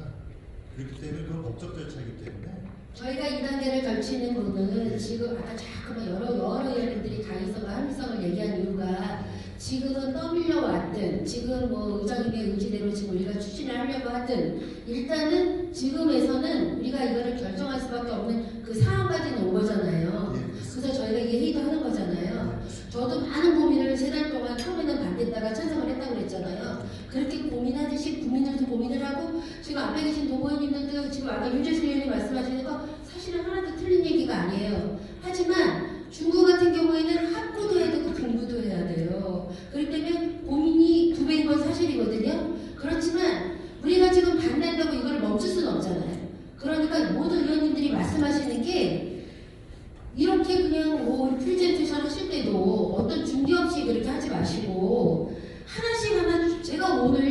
그렇기 때문에 그건 법적 절차이기 때문에 저희가 이 단계를 걸치는 부분은 지금 아까 자꾸만 여러 의원님들이 가능성과 합리성을 얘기한 이유가 지금은 떠밀려 왔든 지금 뭐 의장님의 의지대로 지금 우리가 추진을 하려고 하든 일단은 지금에서는 우리가 이거를 결정할 수밖에 없는 그 상황까지는 온 거잖아요. 그래서 저희가 이게 회의도 하는 거잖아요. 저도 많은 고민을 3달 동안 처음에는 반대했다가 찬성을 했다고 그랬잖아요. 그렇게 고민하듯이 국민들도 고민을 하고 지금 앞에 계신 도의원님들도 지금 아까 윤재수 의원님 말씀하시는 거 사실은 하나도 틀린 얘기가 아니에요. 하지만 중국 같은 경우에는 합구도 해야 되고 분구도 해야 돼요. 그렇기 때문에 고민이 2배인 건 사실이거든요. 그렇지만 우리가 지금 반대한다고 이걸 멈출 수는 없잖아요. 그러니까 모든 의원님들이 말씀하시는 게 이렇게 그냥 뭐 프레젠테이션 하실 때도 어떤 준비 없이 그렇게 하지 마시고 하나씩 제가 오늘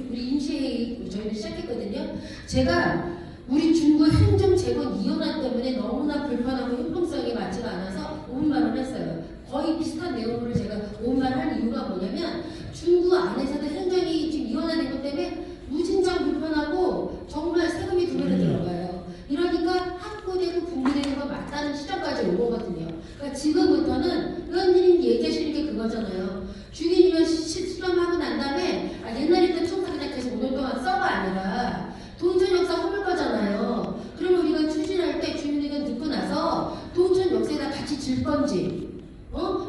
우리 임시회의 저희는 시작했거든요. 제가 우리 중구 행정재건 이혼안 때문에 너무나 불편하고 형평성이 맞지가 않아서 5분만을 했어요. 거의 비슷한 내용으로 제가 5분만을 한 이유가 뭐냐면 중구 안에서도 행정이 지금 이혼화된 것 때문에 무진장 불편하고 정말 세금이 2배로 들어가요. 이러니까 확보되고 분리되는 거 맞다는 시점까지 온 거거든요. 그러니까 지금부터는 의원님이 얘기하시는 게 그거잖아요. 주기님은 실험하고 난 다음에 옛날에 때 총사 그냥 계속 5년 동안 써가 아니라 동천 역사 허물 거잖아요. 그러면 우리가 추진할 때 주민의견 듣고 나서 동천 역사에다 같이 질 건지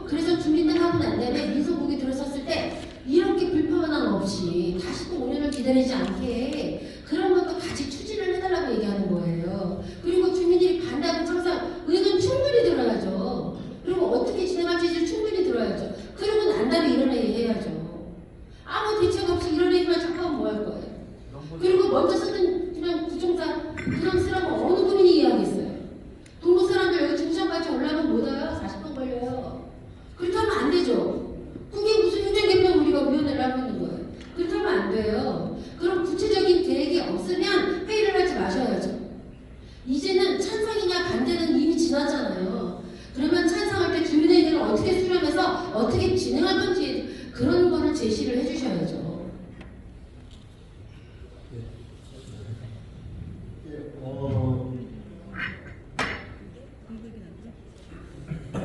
그래서 주민등하고 난 다음에 민속국이 들어섰을 때 이렇게 불편함 없이 다시 또 5년을 기다리지 않게 그런 것도 같이 추진을 해달라고 얘기하는 거예요. 그리고 주민들이 반대하는 청사 의견 충분히 들어야죠. 그리고 어떻게 진행할지 충분히 들어야죠. 그러고 난 다음에 이런 얘기 해야죠. 아무 대책 없이 이런 얘기만 자꾸 하면 뭐 할 거예요. 그리고 먼저 쓰는 그냥 구청사 그냥 쓰라고 어느 국민이 이해하겠어요. 동부 사람들 여기 중시장까지 올라가면 못 와요. 40분 걸려요. 그렇게 하면 안 되죠. 그게 무슨 행정개편 우리가 위원회를 하고 있는 거예요. 그렇게 하면 안 돼요. 그럼 구체적인 계획이 없으면 회의를 하지 마셔야죠. 이제는 찬성이냐 반대는 이미 지났잖아요. 그러면 찬성할 때 주민의 의견을 어떻게 수렴해서 어떻게 진행할 건지 그런 거를 제시를 해주셔야죠.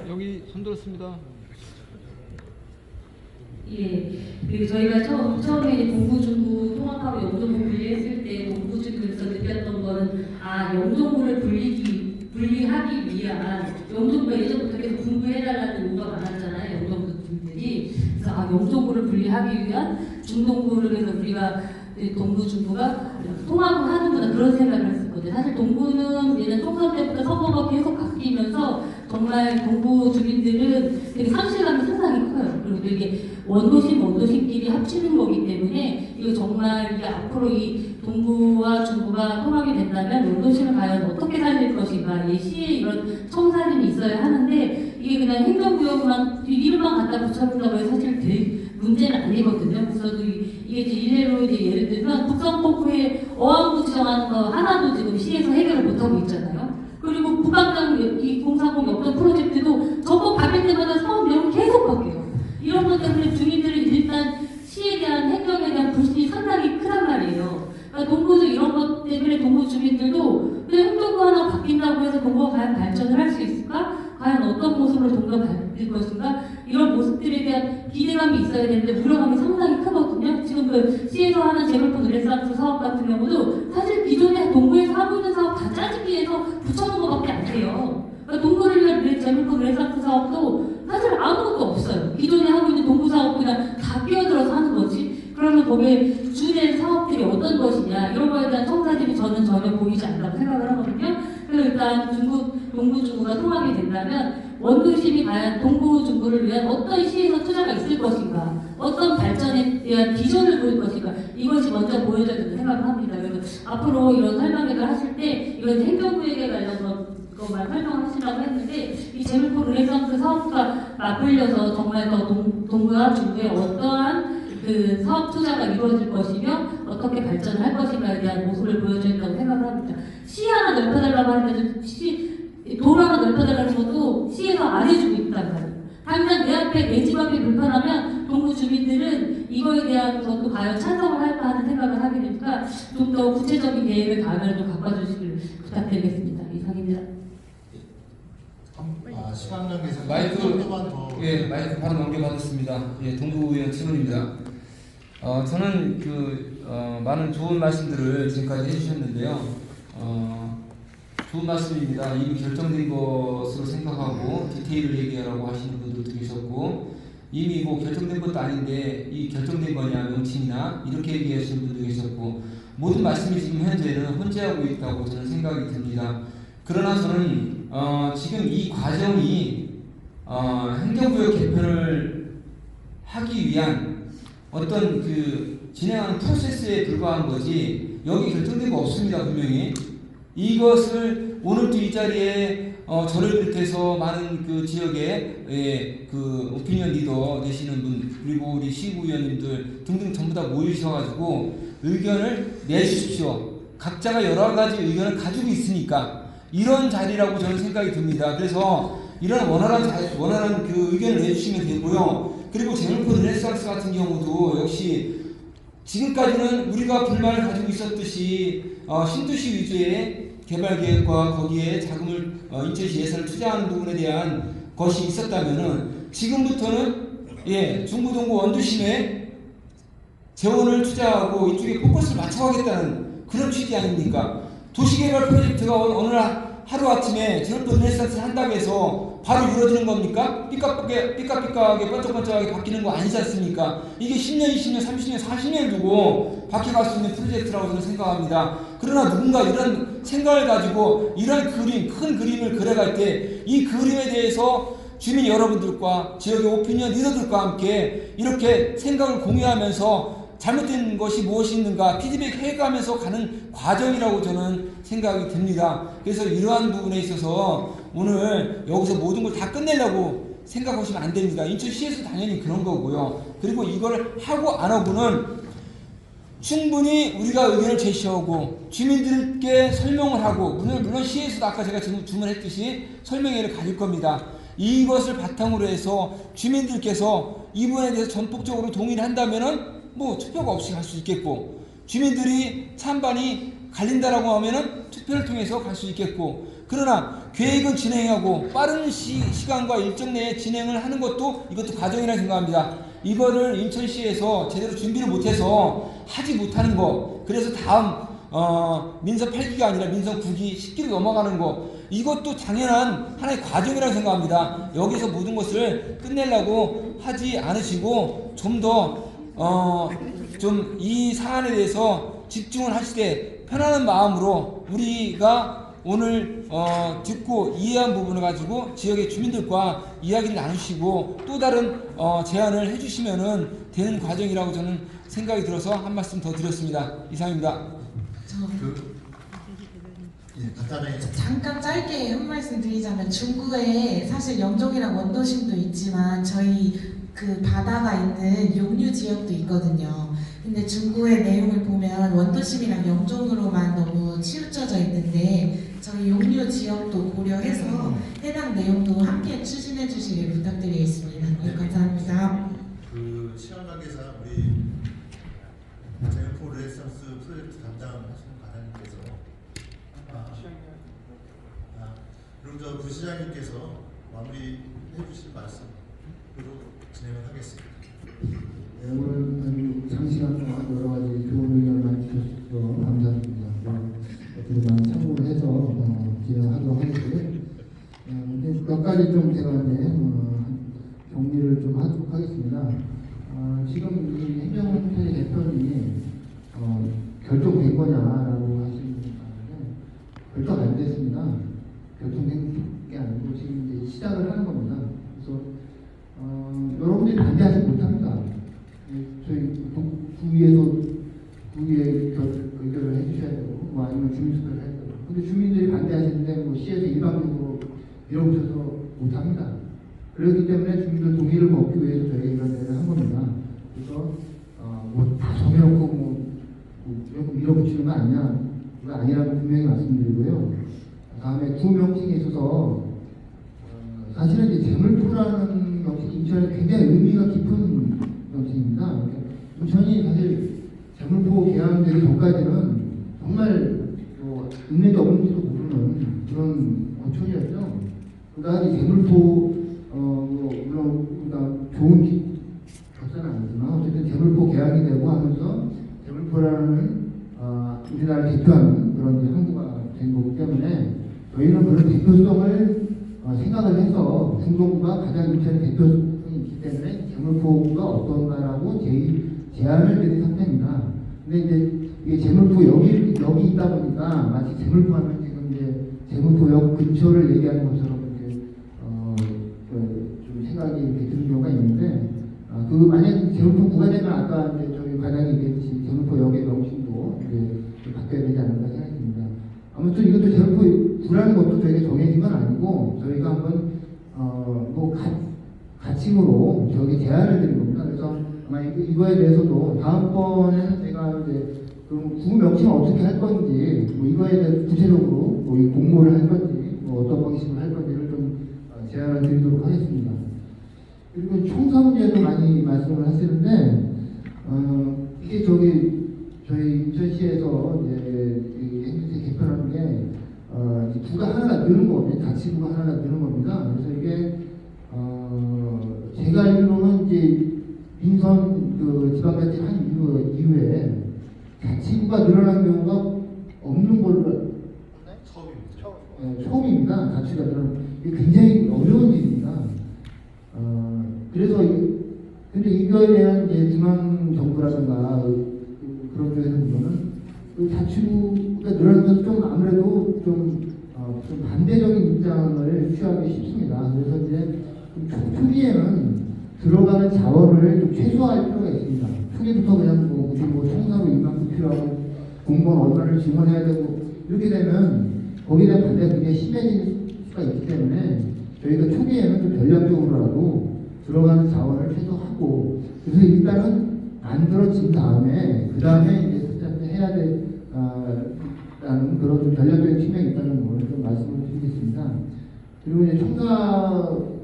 여기 손 들었습니다. 예, 저희가 처음에 동부 중구 통합하고 영종구 분리했을 때 동부 중구에서 느꼈던 거는 영종구를 분리하기 위한 영종구가 예전부터 계속 분부해달라는 요구가 많았잖아요. 영종구 분들이 그래서 영종구를 분리하기 위한 중동구를 해서 우리가 동부 중구가 통합을 하는구나 그런 생각을 했었거든요. 사실 동구는 예전 총선 때부터 선거가 계속 바뀌면서 정말 동부 주민들은 되게 상실감이 상당히 커요. 그리고 이게 원도심끼리 합치는 거기 때문에 이거 정말 이게 앞으로 이 동구와 중구가 통합이 된다면 원도심을 과연 어떻게 살릴 것인가. 이 시에 이런 청사진이 있어야 하는데 이게 그냥 행정구역만 이름만 갖다 붙여준다고 해서 사실 문제는 아니거든요. 그래서 이게 이제 이래로 이제 예를 들면 국성폭포에 어항구 지정하는 거 하나도 지금 시에서 해결을 못하고 있잖아요. 그리고 북한강 이 공사공 역전 프로젝트도 저거 받을 때마다 사업 내용이 계속 바뀌어요. 이런 것 때문에 주민들은 일단 시에 대한 행정에 대한 불신이 상당히 크단 말이에요. 그러니까 동구도 이런 것 때문에 동구 주민들도 그냥 행정부 하나 바뀐다고 해서 동구가 과연 발전을 할 수 있을까? 과연 어떤 모습으로 동구가 바뀔 것인가? 이런 모습들에 대한 기대감이 있어야 되는데 우려감이 상당히 크거든요. 지금 그 시에서 하는 재물포 르네상스 사업 같은 경우도 사실 기존에 동구에서 하고 있는 사업 다 짜집기 위해서 붙여놓은 것밖에 안 돼요. 그러니까 동구를 위한 재물포 르네상스 사업도 사실 아무것도 없어요. 기존에 하고 있는 동구 사업 그냥 다 끼어들어서 하는 거지. 그러면 거기에 주된 사업들이 어떤 것이냐 이런 거에 대한 청사진이 저는 전혀 보이지 않는다고 생각을 하거든요. 그래서 일단 동구 중구가 통합이 된다면 원도심이 과연 동구 중구를 위한 어떤 시에서 투자가 있을 것인가, 어떤 발전에 대한 비전을 보일 것인가 이것이 먼저 보여져야 된다고 생각을 합니다. 그래서 앞으로 이런 설명회를 하실 때 이런 행정구역에 관련해서 것만 설명하시라고 했는데 이 재물포 르네상스 사업과 맞물려서 정말 더 동구와 중구에 어떠한 그 사업 투자가 이루어질 것이며 어떻게 발전을 할 것인가에 대한 모습을 보여줘야 된다고 생각을 합니다. 시 하나 넓혀달라고 하는데 돌 하나 넓혀달라는 것도 시에서 안 해주고 있단 말이에요. 당장 내 앞에 내 집 앞이 불편하면 동구 주민들은 이거에 대한 것도 과연 찬성을 할까 하는 생각을 하게 되니까 좀 더 구체적인 계획을 다음에 좀 바꿔주시길 부탁드리겠습니다. 이상입니다. 시간 관계에서 마이크 정도만 더. 예, 마이크 바로 넘겨받았습니다. 예, 동구 의원 친원입니다. 저는 많은 좋은 말씀들을 지금까지 해주셨는데요. 좋은 말씀입니다. 이미 결정된 것으로 생각하고 디테일을 얘기하라고 하시는 분들도 계셨고 이미 뭐 결정된 것도 아닌데 이 결정된 거냐 명칭이나 이렇게 얘기하시는 분도 계셨고 모든 말씀이 지금 현재는 혼재하고 있다고 저는 생각이 듭니다. 그러나 저는 지금 이 과정이 행정구역 개편을 하기 위한 어떤 그 진행하는 프로세스에 불과한 거지 여기 결정된 거 없습니다. 분명히 이것을 오늘도 이 자리에 저를 비롯해서 많은 그 지역의 그 오피니언 리더 되시는 분 그리고 우리 시구위원님들 등등 전부 다 모이셔가지고 의견을 내주십시오. 각자가 여러 가지 의견을 가지고 있으니까 이런 자리라고 저는 생각이 듭니다. 그래서 이런 원활한 그 의견을 내주시면 되고요. 그리고 재물포 르네상스 같은 경우도 역시 지금까지는 우리가 불만을 가지고 있었듯이 신도시 위주의 개발 계획과 거기에 자금을 인천시 예산을 투자하는 부분에 대한 것이 있었다면은 지금부터는 중구 동구 원도심에 재원을 투자하고 이쪽에 포커스를 맞춰가겠다는 그런 취지 아닙니까? 도시개발 프로젝트가 어느 날 하루아침에 재물포 르네상스를 한다고 해서 바로 이루어지는 겁니까? 삐까삐까하게 번쩍번쩍하게 바뀌는 거 아니지 않습니까? 이게 10년, 20년, 30년, 40년을 두고 바뀌어갈 수 있는 프로젝트라고 저는 생각합니다. 그러나 누군가 이런 생각을 가지고 이런 큰 그림을 그려갈 때 이 그림에 대해서 주민 여러분들과 지역의 오피니언 리더들과 함께 이렇게 생각을 공유하면서 잘못된 것이 무엇이 있는가 피드백 해가면서 가는 과정이라고 저는 생각이 듭니다. 그래서 이러한 부분에 있어서 오늘 여기서 모든 걸 다 끝내려고 생각하시면 안 됩니다. 인천시에서 당연히 그런 거고요. 그리고 이걸 하고 안 하고는 충분히 우리가 의견을 제시하고 주민들께 설명을 하고 물론 시에서도 아까 제가 지금 주문했듯이 설명회를 가질 겁니다. 이것을 바탕으로 해서 주민들께서 이 부분에 대해서 전폭적으로 동의를 한다면은 뭐 투표가 없이 갈 수 있겠고 주민들이 찬반이 갈린다라고 하면은 투표를 통해서 갈 수 있겠고 그러나 계획은 진행하고 빠른 시간과 일정 내에 진행을 하는 것도 이것도 과정이라고 생각합니다. 이거를 인천시에서 제대로 준비를 못해서 하지 못하는 거 그래서 다음 민선 8기가 아니라 민선 9기 10기로 넘어가는 거 이것도 당연한 하나의 과정이라고 생각합니다. 여기서 모든 것을 끝내려고 하지 않으시고 좀 더 좀 이 사안에 대해서 집중을 하실 때 편안한 마음으로 우리가 오늘 듣고 이해한 부분을 가지고 지역의 주민들과 이야기를 나누시고 또 다른 제안을 해주시면은 되는 과정이라고 저는 생각이 들어서 한 말씀 더 드렸습니다. 이상입니다. 잠깐 짧게 한 말씀 드리자면 중구에 사실 영종이랑 원도심도 있지만 저희 그 바다가 있는 용류 지역도 있거든요. 근데 중구의 내용을 보면 원도심이랑 영종으로만 너무 치우쳐져 있는데 저희 용류 지역도 고려해서 해당 내용도 함께 추진해 주시길 부탁드리겠습니다. 네, 감사합니다. 그 시간 관계상 우리 제일포 르네상스 프로젝트 담당하시는 과장님께서 그리고 저 부시장님께서 마무리해 주실 말씀으로 진행을 하겠습니다. 네, 오늘 장시간 동안 여러 가지 좋은 의견을 많이 주셔서 감사합니다. 어떻게 많이 참고를 해서 진행하도록 하겠고요. 몇 가지 좀 제가 정리를 좀 하도록 하겠습니다. 지금 이 행정처의 개편이 결정된 거냐라고 하시는 분인데 결정 안 됐습니다. 결정된 게 아니고 지금 이제 시작을 하는 겁니다. 그래서 여러분들이 반대하지 못합니다. 저희 구의에 의결을 해주셔야 되고, 뭐 아니면 주민투표를 해야 되고. 근데 주민들이 반대하시는데, 뭐 시에서 일방적으로 밀어붙여서 못합니다. 그렇기 때문에 주민들 동의를 얻기 위해서 저희가 이런 일을 한 겁니다. 그래서, 뭐 다 정해놓고, 뭐 밀어붙이는 거 아니냐. 그거 아니라고 분명히 말씀드리고요. 다음에 구 명칭에 있어서, 사실은 이제 재물포라는 명칭이 인천에 굉장히 의미가 깊은 명칭입니다. 인천이 사실 재물포 개항되기 전까지는 정말 뭐 있는지 없는지도 모르는 그런 어촌이었죠. 그러다 재물포 물론 좋은 역사는 아니지만 어쨌든 재물포 개항이 되고 하면서 재물포라는 우리나라를 대표하는 그런 이제 항구가 된 거기 때문에 저희는 그런 대표성을 생각을 해서 중동부가 가장 인천의 대표성이 있기 때문에 재물포가 어떤가라고 제안을 드린 상태입니다. 근데 이제 이게 재물포 여기 있다 보니까 마치 재물포 하면 지금 이제 재물포역 근처를 얘기하는 것처럼 이제 좀 생각이 이렇게 드는 경우가 있는데 그 만약 재물포구가 되면 아까 이제 저희 과장이 얘기했듯이 재물포역의 명칭도 이제 바뀌어야 되지 않을까 생각합니다. 아무튼 이것도 재물포구라는 것도 저희가 정해진 건 아니고 저희가 한번 뭐 가칭으로 저기 제안을 드린 겁니다. 그래서 아마 이거에 대해서도 다음번에는 제가 이제 그럼 구 명칭을 어떻게 할 건지 뭐 이거에 대해서 구체적으로 뭐 공모를 할 건지 뭐 어떤 방식으로 할 건지를 좀 제안을 드리도록 하겠습니다. 그리고 총사 문제도 많이 말씀을 하시는데 이게 저희 인천시에서 이제 행정체 개편하는 게 구가 하나가 느는 거거든요. 자치구가 하나가 느는 겁니다. 그래서 이게 제가 알기로는 이제 민선 지방자치 한 이후에 자치구가 늘어난 경우가 없는 걸로 처음입니다. 자치구가 늘어난 이게 굉장히 어려운 일입니다. 그래서 근데 이거에 대한 이제 중앙 정부라든가 그런 쪽에서 보면은 그 자치구가 늘어나면서 좀 아무래도 좀 반대적인 입장을 취하기 쉽습니다. 그래서 이제 초기에는 들어가는 자원을 좀 최소화할 필요가 있습니다. 초기부터 그냥 뭐 총사로 인간도 필요하고 공무원 얼마를 지원해야 되고 이렇게 되면 거기에 대한 반대가 굉장히 심해질 수가 있기 때문에 저희가 초기에는 좀 전략적으로라도 들어가는 자원을 최소화하고 그래서 일단은 만들어진 다음에 그 다음에 이제 해야 라는 그런 좀 전략적인 측면이 있다는 걸 좀 말씀을 드리겠습니다. 그리고 이제 청사를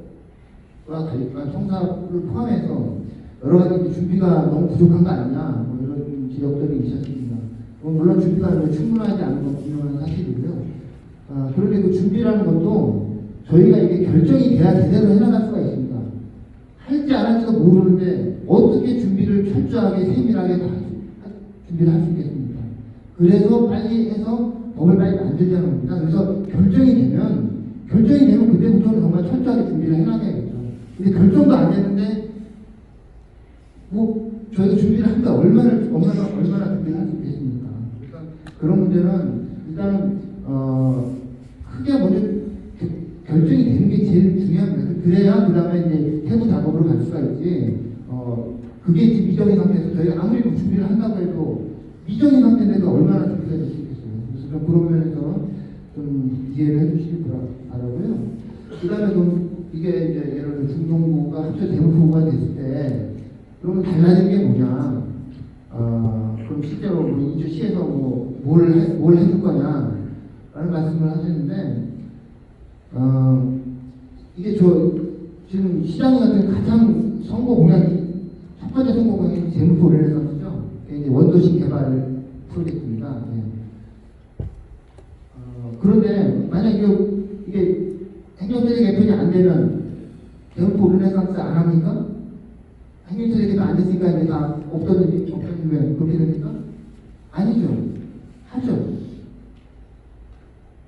포함해서 여러 가지 준비가 너무 부족한 거 아니냐 뭐 이런 지적들이 있었습니다. 물론 준비가 충분하지 않은 건 분명한 사실이고요. 그런데 그 준비라는 것도 저희가 이게 결정이 돼야 제대로 해나갈 수가 있습니다. 할지 안 할지도 모르는데 어떻게 준비를 철저하게 세밀하게 준비를 할 수 있겠습니까? 그래서 빨리 해서 법을 빨리 만들자는 겁니다. 그래서 결정이 되면 그때부터는 정말 철저하게 준비를 해나가야겠죠. 근데 결정도 안 됐는데 뭐 저희가 준비를 하는데 얼마나 준비를 할 수 있겠습니까? 그러니까 그런 문제는 일단은 그래야 그 다음에 이제 세부 작업으로 갈 수가 있지. 그게 지금 미정인 상태에서 저희가 아무리 뭐 준비를 한다고 해도 미정인 상태인데도 얼마나 준비가 될 수 있겠어요. 그래서 좀 그런 면에서 좀 이해를 해주시기 바라고요. 그 다음에 좀 이게 이제 예를 들어 중동부가 합쳐 대북부가 됐을 때 그러면 달라진 게 뭐냐? 그럼 실제로 우리 인주시에서 뭘 해줄 거냐? 라는 말씀을 하셨는데, 이게 지금 시장이 같은 가장 선거 공약이, 첫 번째 선거 공약이 재무포 레네상스죠. 이제 원도시 개발 프로젝트입니다. 네. 그런데 만약 이게 행정체제 개편이 안 되면 재무포 레네상스 안 합니까? 행정체제 개편 안 됐으니까 이제 다 없던 왜 그렇게 됩니까? 아니죠. 하죠.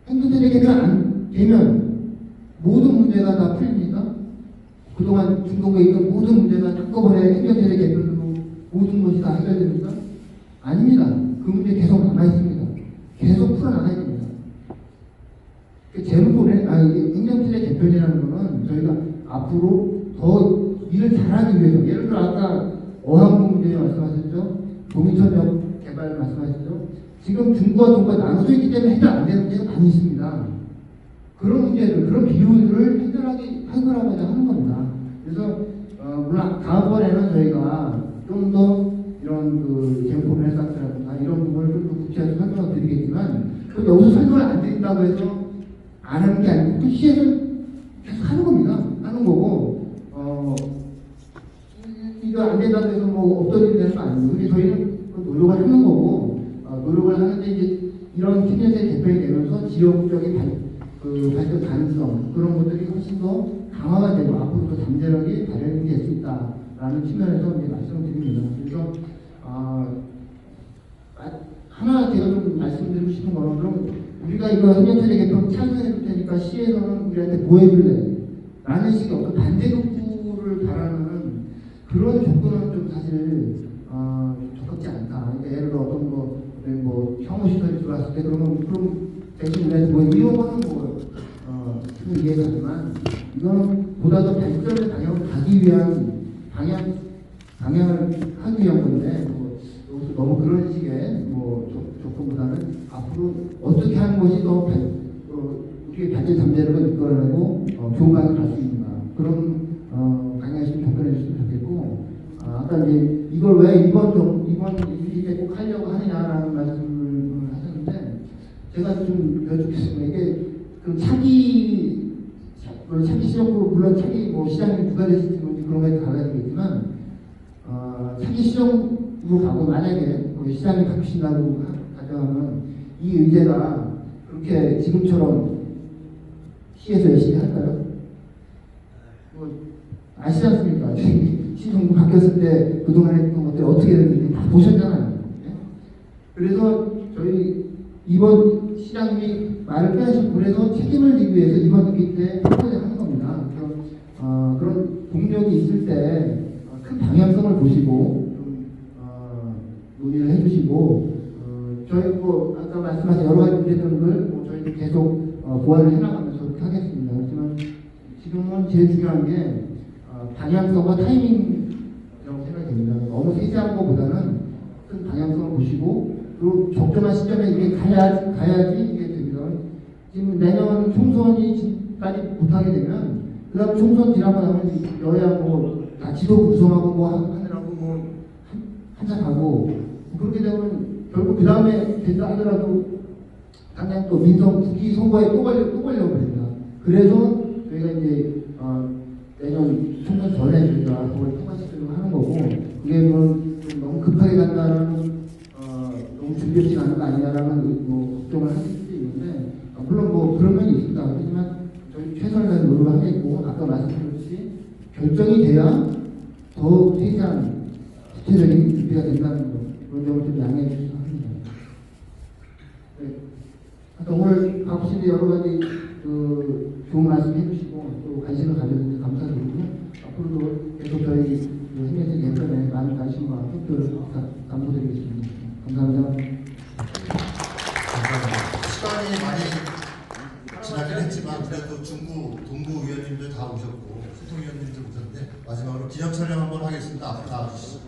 행정체제 개편 안 되면 모든 문제가 다 풀립니까? 그동안 중동부에 있던 모든 문제가 한꺼번에 행정체제 개편으로 모든 것이 다 해결됩니까? 아닙니다. 그 문제 계속 남아있습니다. 계속 풀어나가야 됩니다. 행정체제 개편이라는 거는 저희가 앞으로 더 일을 잘하기 위해서, 예를 들어 아까 어항공 문제 말씀하셨죠? 동인천역 개발 말씀하셨죠? 지금 중부와 동부가 나눠져 있기 때문에 해결 안 되는 문제가 많이 있습니다. 그런 문제들, 그런 비용들을 해결하고자 하는 겁니다. 그래서 물론 다음번에는 저희가 좀 더 이런 재무포 레네상스라든가 이런 부분을 좀 더 구체적으로 설명을 드리겠지만, 또 여기서 설명을 안 드린다고 해서 안 하는 게 아니고 그 시에서 계속 하는 겁니다. 하는 거고, 이거 안 된다고 해서 없던 일이 되는 거 아니고, 근데 저희는 노력을 하는 거고, 노력을 하는데 이제 이런 행정체제 개편이 되면서 지역적인 발전 가능성, 그런 것들이 훨씬 더 강화가 되고 앞으로 더 잠재력이 발현이 될 수 있다라는 측면에서 이제 말씀을 드립니다. 그래서 하나 제가 좀 말씀드리고 싶은 거는, 그럼 우리가 이거 행정체제 개편 찬성해 줄 테니까 시에서는 우리한테 뭐 해줄래? 라는 식의 어떤 반대급부를 바라는 그런 조건은 좀 사실 적합지 않다. 그러니까 예를 들어 어떤 혐오시설이 들어왔을 때 그럼 대신 우리한테 이런 거는 이해가 되지만, 이건 보다 더 발전의 방향으로 가기 위한 방향을 하기 위한 건데, 여기서 너무 그런 식의 조건보다는 앞으로 어떻게 하는 것이 더 우리의 발전 잠재력을 이끌어내고 좋은 방향을 갈 수 있는가, 그런 방향을 좀 접근해 주시면 좋겠고, 아까 이제 이걸 왜 이번 일에 꼭 하려고 하느냐라는 말씀을 하셨는데, 제가 좀 여쭙겠습니다. 이게 차기 시정부, 물론 차기 시장이 누가 되실지 그런 거에 달라지겠지만, 차기 시정으로 가고 만약에 시장이 바뀌신다고 가정하면 이 의제가 그렇게 지금처럼 시에서 열심히 할까요? 아시지 않습니까? 시정부 바뀌었을 때 그동안 했던 것들 어떻게 됐는지 다 보셨잖아요. 네? 그래서 저희 이번 시장님이 말을 빼하시고, 그래서 책임을 지기 위해서 이번 임기 때 한번에 하는 겁니다. 그래서 그런 동력이 있을 때 큰 방향성을 보시고 좀 논의를 해주시고, 저희 아까 말씀하신 여러 가지 문제점들 저희도 계속 보완을 해나가면서 그렇게 하겠습니다. 그렇지만 지금은 제일 중요한 게 방향성과 타이밍이라고 생각이 됩니다. 너무 세세한 것보다는 큰 방향성을 보시고, 그리고 적절한 시점에 이게 가야지 이게 됩니다. 지금 내년 총선이까지 못하게 되면, 그 다음 총선 지나고 나면 여야 다 지도 구성하고 하느라고 한참 가고, 그렇게 되면 결국 그 다음에 된다 하더라도 당장 또 민선 국기 선거에 또 걸려고 그럽니다. 그래서 저희가 이제 내년 총선 전에 저희가 그걸 통과시키려고 하는 거고, 그게 좀 너무 급하게 간다는 너무 준비하지 않은 거 아니냐라는 걱정을 하실 수도 있는데, 물론 그런 면이 있습니다. 하지만 저희 최선을 다해 노력을 하겠고, 아까 말씀드렸듯이 결정이 돼야 더 세세한 구체적인 준비가 된다는 거, 그런 점을 좀 양해해 주셔서 합니다. 네. 오늘 바쁘신데 여러 가지 좋은 말씀 해주시고 또 관심을 가져주셔서 감사드리고요. 앞으로도 계속 저희 행정체 개편에 많은 관심과 투표를 감사드리겠습니다. 감사합니다. 시간이 많이 지나긴 했지만 그래도 중부, 동부 의원님들 다 오셨고 마지막으로 기념 촬영 한번 하겠습니다. 앞으로 나와주시죠.